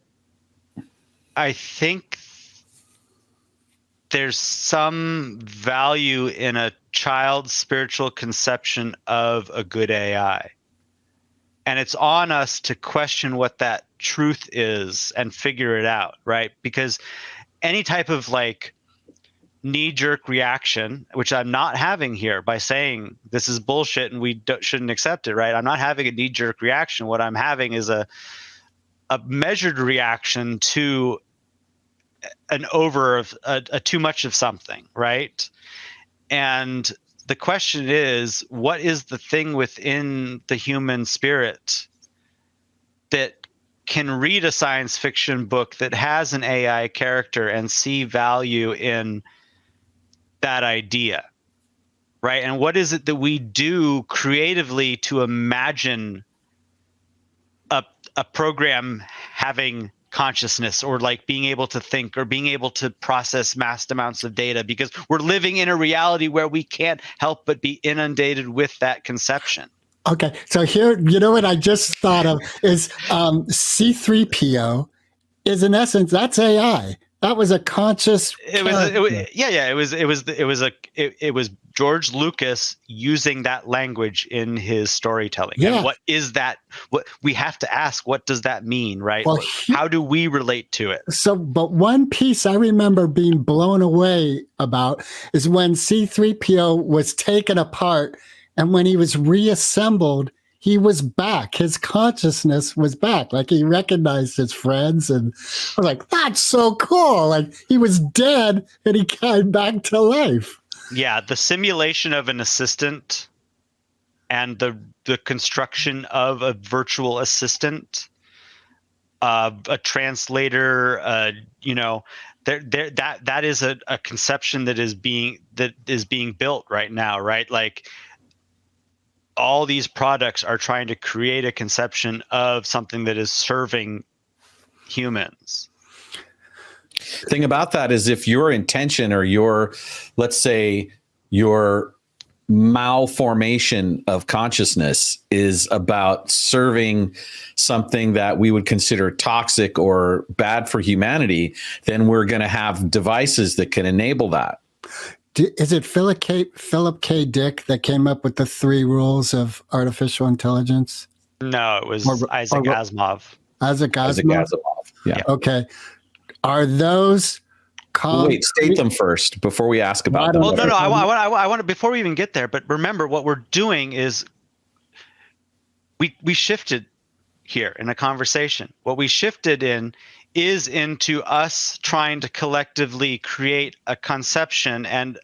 I think there's some value in a child's spiritual conception of a good AI. And it's on us to question what that truth is and figure it out, right? Because any type of, like, knee-jerk reaction, which I'm not having here by saying this is bullshit and we shouldn't accept it, right? I'm not having a knee-jerk reaction. What I'm having is a measured reaction to a too much of something, right? And the question is, what is the thing within the human spirit that can read a science fiction book that has an AI character and see value in that idea, right? And what is it that we do creatively to imagine a program having consciousness, or like being able to think, or being able to process mass amounts of data, because we're living in a reality where we can't help but be inundated with that conception. Okay, so here, what I just thought of is C3PO is, in essence, that's AI. That was a conscious. It was George Lucas using that language in his storytelling. Yeah. And what is that? What we have to ask, what does that mean, right? Well, how do we relate to it? So, but one piece I remember being blown away about is when C3PO was taken apart, and when he was reassembled, he was back. His consciousness was back. Like, he recognized his friends, and I was like, that's so cool. Like, he was dead and he came back to life. Yeah, the simulation of an assistant and the construction of a virtual assistant, a translator, that is a conception that is being built right now, right? Like, all these products are trying to create a conception of something that is serving humans. Thing about that is, if your intention, or let's say your malformation of consciousness is about serving something that we would consider toxic or bad for humanity, then we're going to have devices that can enable that. Is it Philip K. Dick that came up with the 3 rules of artificial intelligence? No, it was Isaac Asimov. Isaac Asimov? Yeah. Okay. Are those... Wait, state them first before we ask about them. Well, no. I want to, before we even get there, but remember what we're doing is we shifted here in a conversation. What we shifted in is into us trying to collectively create a conception and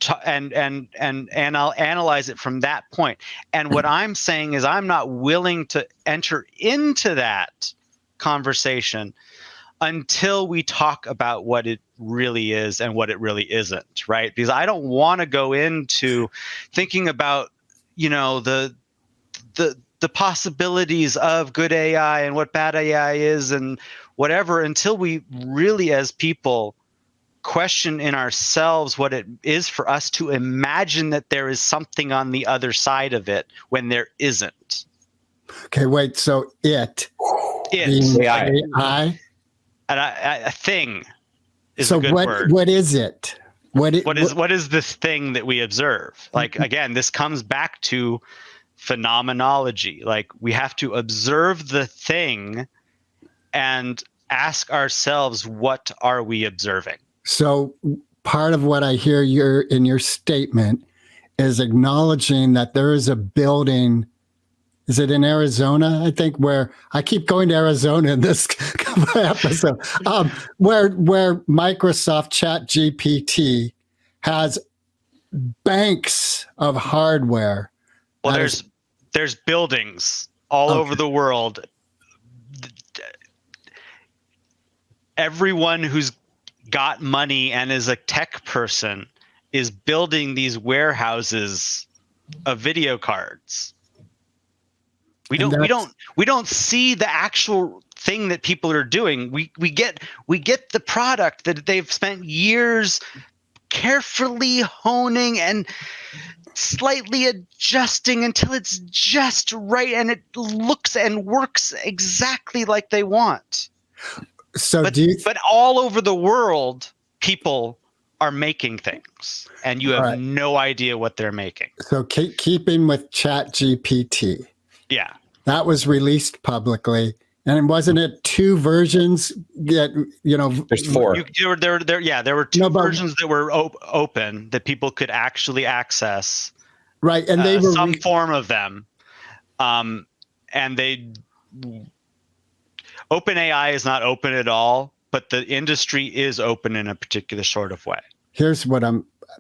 I'll analyze it from that point. And what I'm saying is I'm not willing to enter into that conversation until we talk about what it really is and what it really isn't, right? Because I don't want to go into thinking about, the possibilities of good AI and what bad AI is and whatever until we really, as people, question in ourselves what it is for us to imagine that there is something on the other side of it when there isn't. Okay, wait. So it AI. And a thing is so a good word. What is it? What is this thing that we observe? Like, again, this comes back to phenomenology. Like, we have to observe the thing and ask ourselves, what are we observing? So part of what I hear in your statement is acknowledging that there is a building. Is it in Arizona? I think where I keep going to Arizona in this episode, where Microsoft ChatGPT has banks of hardware. Well, there's buildings all over the world. Everyone who's got money and is a tech person is building these warehouses of video cards. We don't see the actual thing that people are doing. We get the product that they've spent years carefully honing and slightly adjusting until it's just right and it looks and works exactly like they want. So but all over the world, people are making things and you have no idea what they're making. So keeping with ChatGPT. Yeah. That was released publicly. And wasn't it 2 versions that, There's 4. There were 2 versions that were open that people could actually access. Right. And they were some form of them. And OpenAI is not open at all, but the industry is open in a particular sort of way. Here's what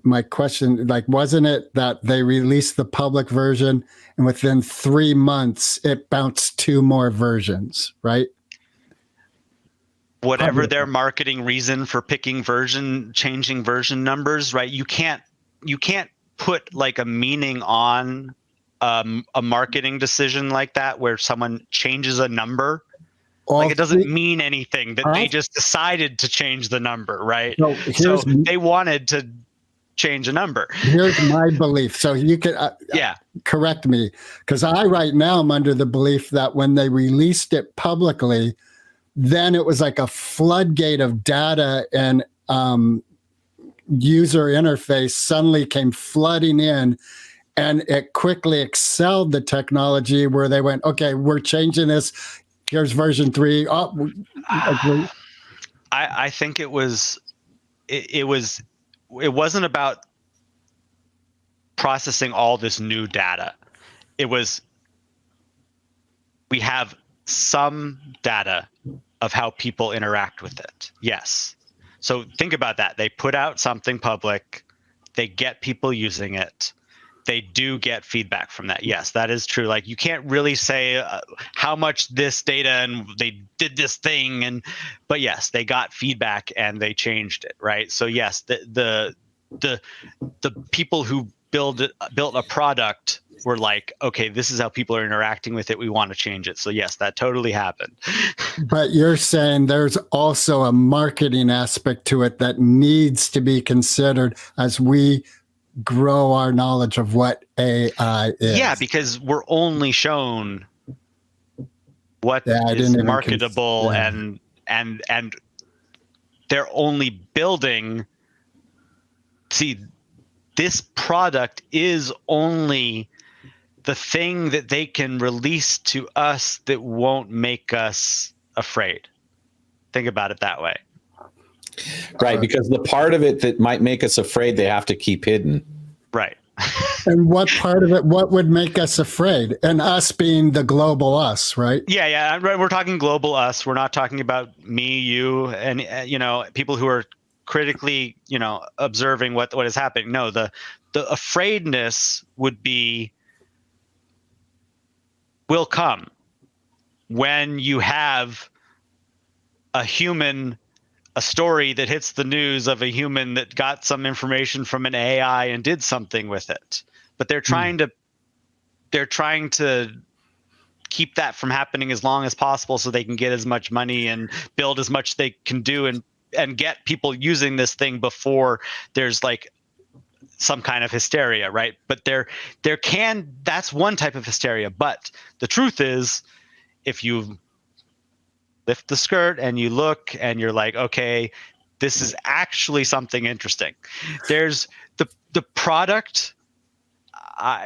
my question, wasn't it that they released the public version and within 3 months it bounced 2 more versions, right? Whatever their marketing reason for changing version numbers, right? You can't put like a meaning on a marketing decision like that where someone changes a number. It doesn't mean anything that they just decided to change the number, right? So they wanted to change a number. Here's my belief. So you can correct me, because I right now am under the belief that when they released it publicly, then it was like a floodgate of data and user interface suddenly came flooding in, and it quickly excelled the technology where they went, okay, we're changing this. Here's version 3. I think it wasn't about processing all this new data. It was, we have some data of how people interact with it. Yes. So think about that. They put out something public. They get people using it. They do get feedback from that. Yes, that is true. Like, you can't really say how much this data and they did this thing, but yes, they got feedback and they changed it, right? So yes, the people who built a product were like, okay, this is how people are interacting with it. We want to change it. So yes, that totally happened. But you're saying there's also a marketing aspect to it that needs to be considered as we grow our knowledge of what AI is. Yeah, because we're only shown what I is didn't even marketable, and they're only building. See, this product is only the thing that they can release to us that won't make us afraid. Think about it that way. Right, because the part of it that might make us afraid, they have to keep hidden. Right. And what part of it, what would make us afraid? And us being the global us, right? Yeah. We're talking global us. We're not talking about me, you, and people who are critically, observing what is happening. No, the afraidness will come when you have a story that hits the news of a human that got some information from an AI and did something with it. But they're trying to keep that from happening as long as possible so they can get as much money and build as much they can do and get people using this thing before there's like some kind of hysteria, right? But that's one type of hysteria. But the truth is, if you lift the skirt and you look and you're like, okay, this is actually something interesting. There's the product.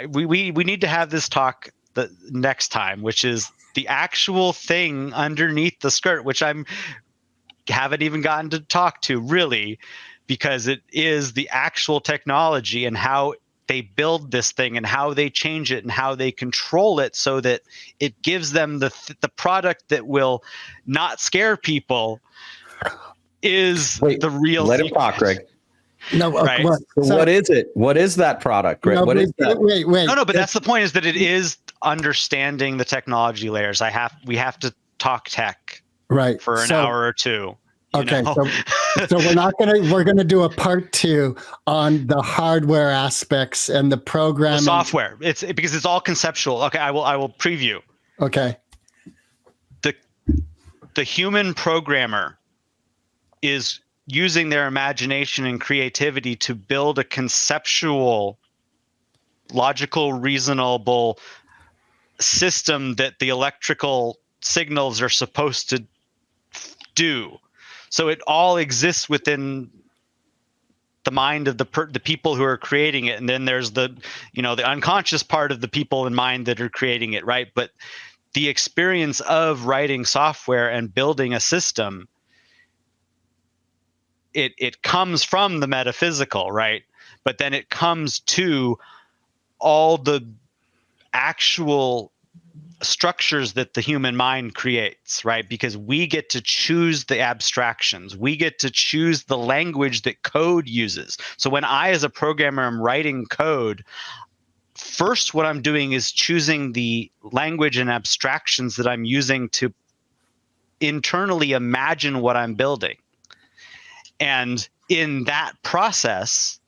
We need to have this talk the next time, which is the actual thing underneath the skirt, which haven't even gotten to talk to really, because it is the actual technology and how they build this thing and how they change it and how they control it so that it gives them the product that will not scare people is the real Let secret. him talk, Greg. No, right. So what is it? What is that product, Greg? No, what is that? Wait. No, but that's the point, is that it is understanding the technology layers. We have to talk tech right for an hour or two. Okay, so we're gonna do a part 2 on the hardware aspects and the programming. The software. It's because it's all conceptual. Okay, I will preview. Okay. The human programmer is using their imagination and creativity to build a conceptual, logical, reasonable system that the electrical signals are supposed to do. So it all exists within the mind of the people who are creating it, and then there's the unconscious part of the people in mind that are creating it, right? But the experience of writing software and building a system, it comes from the metaphysical, right? But then it comes to all the actual structures that the human mind creates, right? Because we get to choose the abstractions. We get to choose the language that code uses. So when I, as a programmer, am writing code, first what I'm doing is choosing the language and abstractions that I'm using to internally imagine what I'm building. And in that process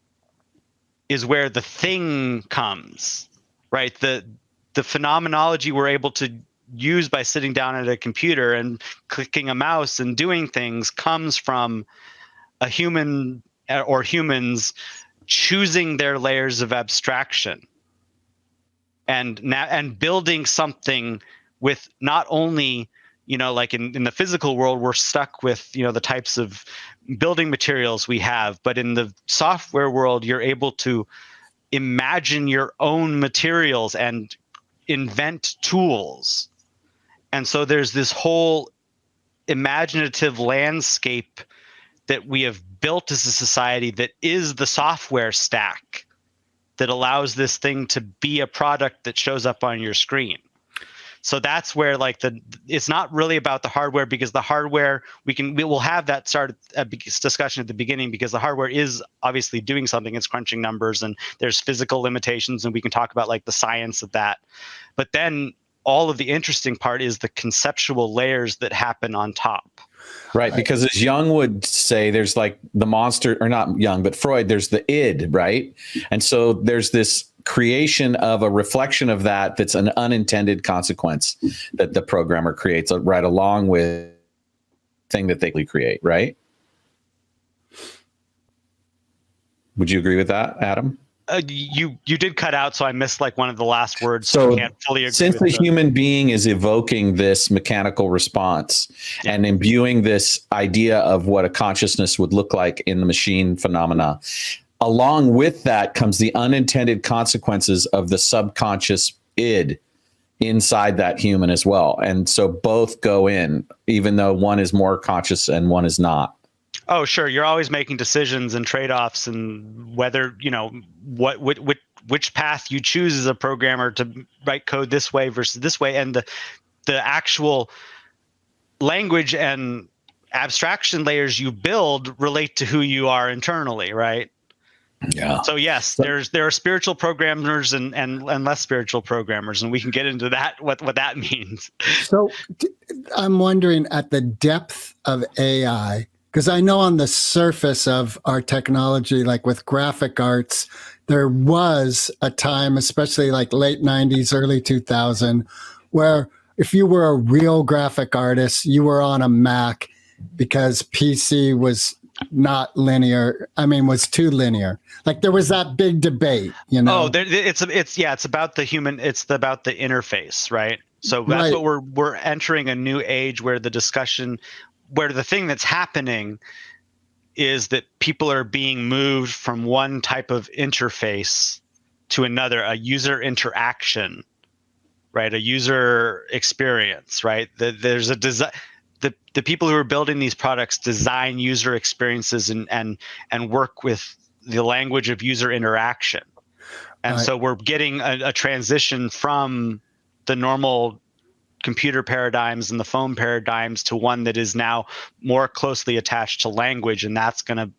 is where the thing comes, right? The phenomenology we're able to use by sitting down at a computer and clicking a mouse and doing things comes from a human or humans choosing their layers of abstraction and building something with not only, like in the physical world, we're stuck with, the types of building materials we have, but in the software world, you're able to imagine your own materials and invent tools. And so there's this whole imaginative landscape that we have built as a society that is the software stack that allows this thing to be a product that shows up on your screen. So that's where it's not really about the hardware, because the hardware we will have that discussion at the beginning, because the hardware is obviously doing something. It's crunching numbers and there's physical limitations, and we can talk about the science of that. But then all of the interesting part is the conceptual layers that happen on top. Right, because as Jung would say, there's the monster, or not Jung, but Freud, there's the id, right? And so there's this creation of a reflection of that's an unintended consequence that the programmer creates right along with the thing that they create, right? Would you agree with that, Adam? You did cut out, so I missed like one of the last words. So I can't fully agree since with the human being is evoking this mechanical response and imbuing this idea of what a consciousness would look like in the machine phenomena, along with that comes the unintended consequences of the subconscious id inside that human as well. And so both go in, even though one is more conscious and one is not. Oh, sure. You're always making decisions and trade-offs, and whether, which path you choose as a programmer to write code this way versus this way. And the actual language and abstraction layers you build relate to who you are internally, right? Yeah. So yes, there are spiritual programmers and less spiritual programmers, and we can get into that, what that means. So I'm wondering, at the depth of AI, because I know on the surface of our technology, like with graphic arts, there was a time, especially like late 90s, early 2000, where if you were a real graphic artist, you were on a Mac because PC was not linear. I mean, was too linear. Like there was that big debate, you know? Oh, it's about the human. It's about the interface, right? So that's Right. what we're entering a new age where the discussion, where the thing that's happening is that people are being moved from one type of interface to another, a user interaction, right? A user experience, right? There's a design. The people who are building these products design user experiences and work with the language of user interaction. And so we're getting a transition from the normal computer paradigms and the phone paradigms to one that is now more closely attached to language. And that's going to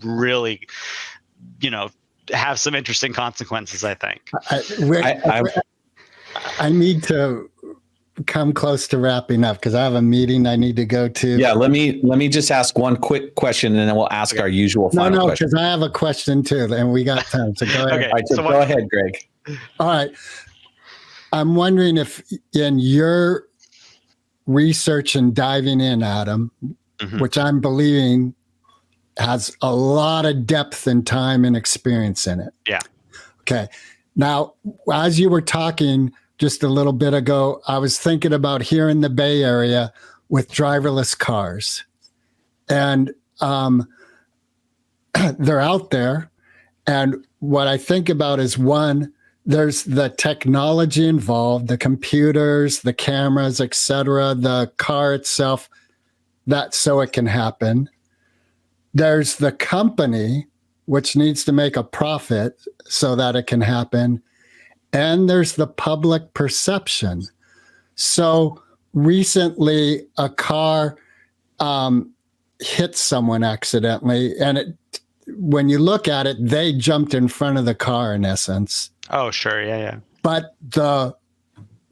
really, have some interesting consequences, I think. I need to come close to wrapping up because I have a meeting I need to go to. Yeah, let me just ask one quick question, and then we'll ask our usual final question. Because I have a question too, and we got time. So go ahead. Okay, All right, so go ahead, Greg. All right. I'm wondering if in your research and diving in, Adam, which I'm believing has a lot of depth and time and experience in it. Yeah. Okay. Now, as you were talking just a little bit ago, I was thinking about here in the Bay Area with driverless cars. And they're out there. And what I think about is, one, there's the technology involved, the computers, the cameras, et cetera, the car itself, that so it can happen. There's the company, which needs to make a profit so that it can happen. And there's the public perception. So recently, a car hit someone accidentally, and when you look at it, they jumped in front of the car in essence. Oh, sure. Yeah. But the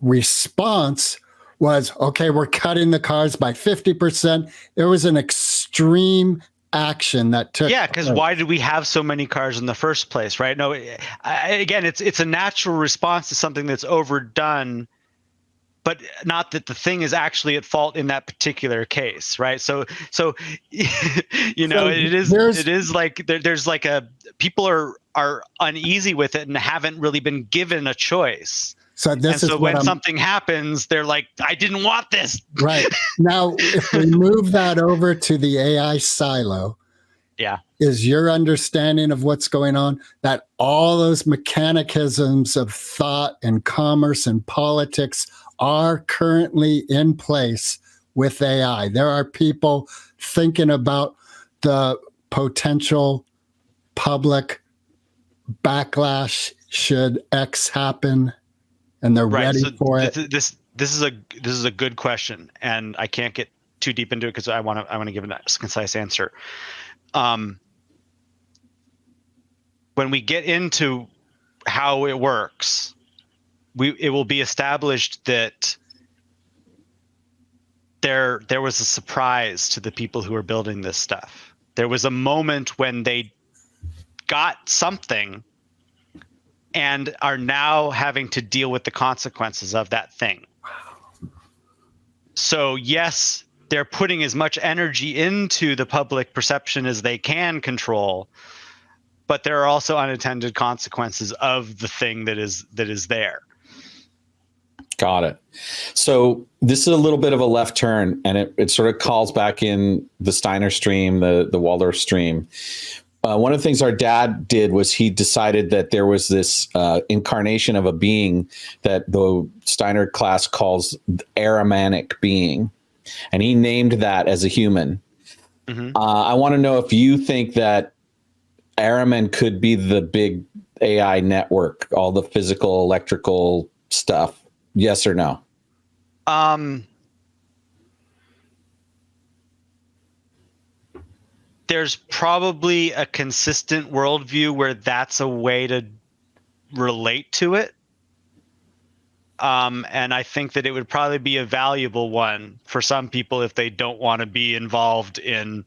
response was, okay, we're cutting the cars by 50%. There was an extreme action that took. Yeah, because why did we have so many cars in the first place, right? No, again, it's a natural response to something that's overdone, but not that the thing is actually at fault in that particular case, right? So it is like there's like people are uneasy with it and haven't really been given a choice. So when something happens, they're like, I didn't want this. Right. Now, if we move that over to the AI silo, is your understanding of what's going on that all those mechanicisms of thought and commerce and politics are currently in place with AI? There are people thinking about the potential public backlash should X happen, and they're ready for it. This is a good question, and I can't get too deep into it because I want to give a concise answer. When we get into how it works, it will be established that there was a surprise to the people who are building this stuff. There was a moment when they got something and are now having to deal with the consequences of that thing. So yes, they're putting as much energy into the public perception as they can control, but there are also unintended consequences of the thing that is there. Got it. So this is a little bit of a left turn, and it sort of calls back in the Steiner stream, the Waldorf stream. One of the things our dad did was he decided that there was this incarnation of a being that the Steiner class calls Ahrimanic being, and he named that as a human. Mm-hmm. I want to know if you think that Ahriman could be the big AI network, all the physical, electrical stuff. Yes or no? There's probably a consistent worldview where that's a way to relate to it. And I think that it would probably be a valuable one for some people if they don't want to be involved in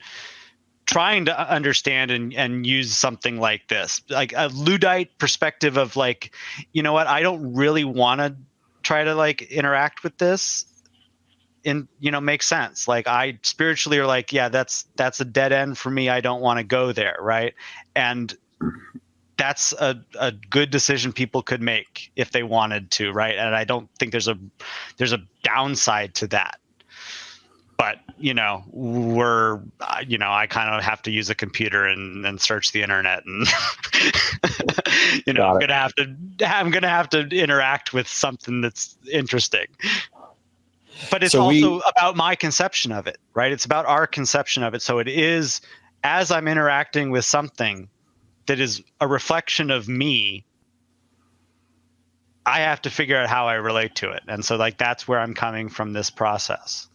trying to understand and use something like this, like a Luddite perspective of like, you know what, I don't really want to try to like interact with this. Makes sense. Like I spiritually are like, yeah, that's a dead end for me. I don't want to go there. Right. And that's a good decision people could make if they wanted to. Right. And I don't think there's a downside to that. But, I kind of have to use a computer and search the internet and, I'm going to have to interact with something that's interesting. But it's also about my conception of it, right? It's about our conception of it. So it is, as I'm interacting with something that is a reflection of me, I have to figure out how I relate to it. And so like, that's where I'm coming from this process.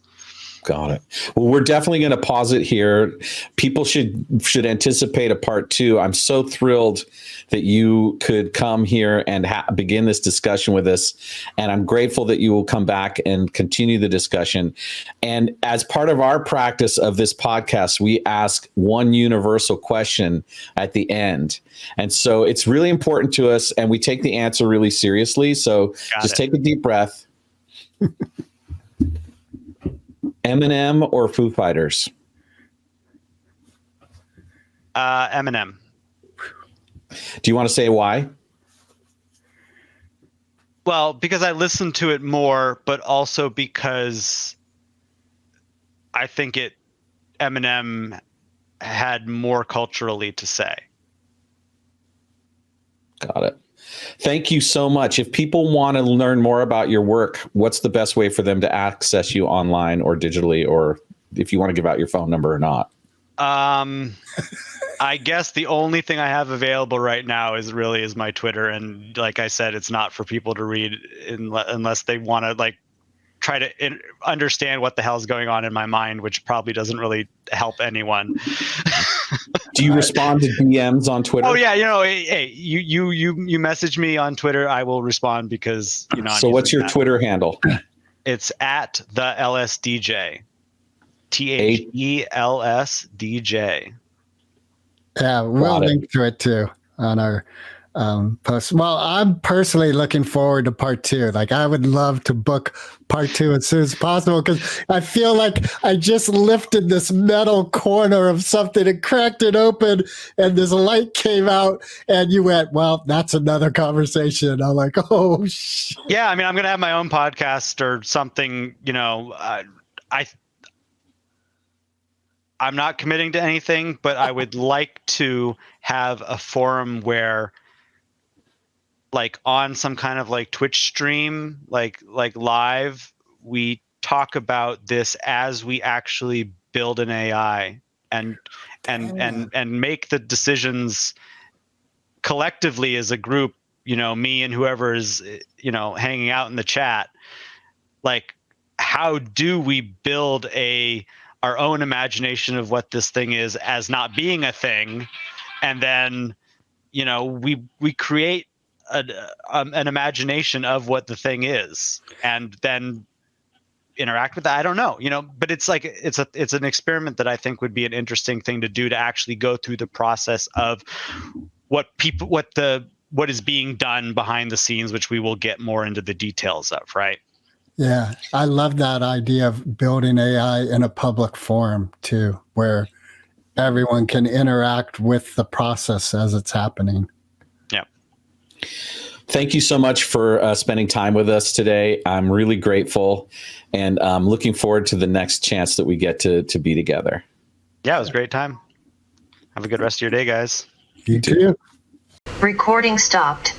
Got it. Well, we're definitely going to pause it here. People should anticipate a part 2. I'm so thrilled that you could come here and begin this discussion with us. And I'm grateful that you will come back and continue the discussion. And as part of our practice of this podcast, we ask one universal question at the end. And so it's really important to us, and we take the answer really seriously. So take a deep breath. Eminem or Foo Fighters? Eminem. Do you want to say why? Well, because I listened to it more, but also because I think Eminem had more culturally to say. Got it. Thank you so much. If people want to learn more about your work, what's the best way for them to access you online or digitally, or if you want to give out your phone number or not? I guess the only thing I have available right now is my Twitter. And like I said, it's not for people to read unless they want to like try to understand what the hell's going on in my mind, which probably doesn't really help anyone. Do you respond to DMs on Twitter? Oh yeah, hey, you message me on Twitter, I will respond because So what's your Twitter handle? It's at the LSDJ, THELSDJ. Yeah, we'll link to it too on our post. Well, I'm personally looking forward to part 2. Like I would love to book part 2 as soon as possible, because I feel like I just lifted this metal corner of something and cracked it open and this light came out and you went, well, that's another conversation. I'm like, oh shit. Yeah. I mean, I'm going to have my own podcast or something, I'm not committing to anything, but I would like to have a forum where like on some kind of like Twitch stream, like live, we talk about this as we actually build an AI and make the decisions collectively as a group, me and whoever is, hanging out in the chat. Like, how do we build our own imagination of what this thing is as not being a thing? And then, we create an imagination of what the thing is, and then interact with that. I don't know, but it's like it's an experiment that I think would be an interesting thing to do, to actually go through the process of what is being done behind the scenes, which we will get more into the details of, right? Yeah, I love that idea of building AI in a public forum too, where everyone can interact with the process as it's happening. Yeah. Thank you so much for spending time with us today. I'm really grateful, and I'm looking forward to the next chance that we get to be together. Yeah, it was a great time. Have a good rest of your day, guys. You too. Recording stopped.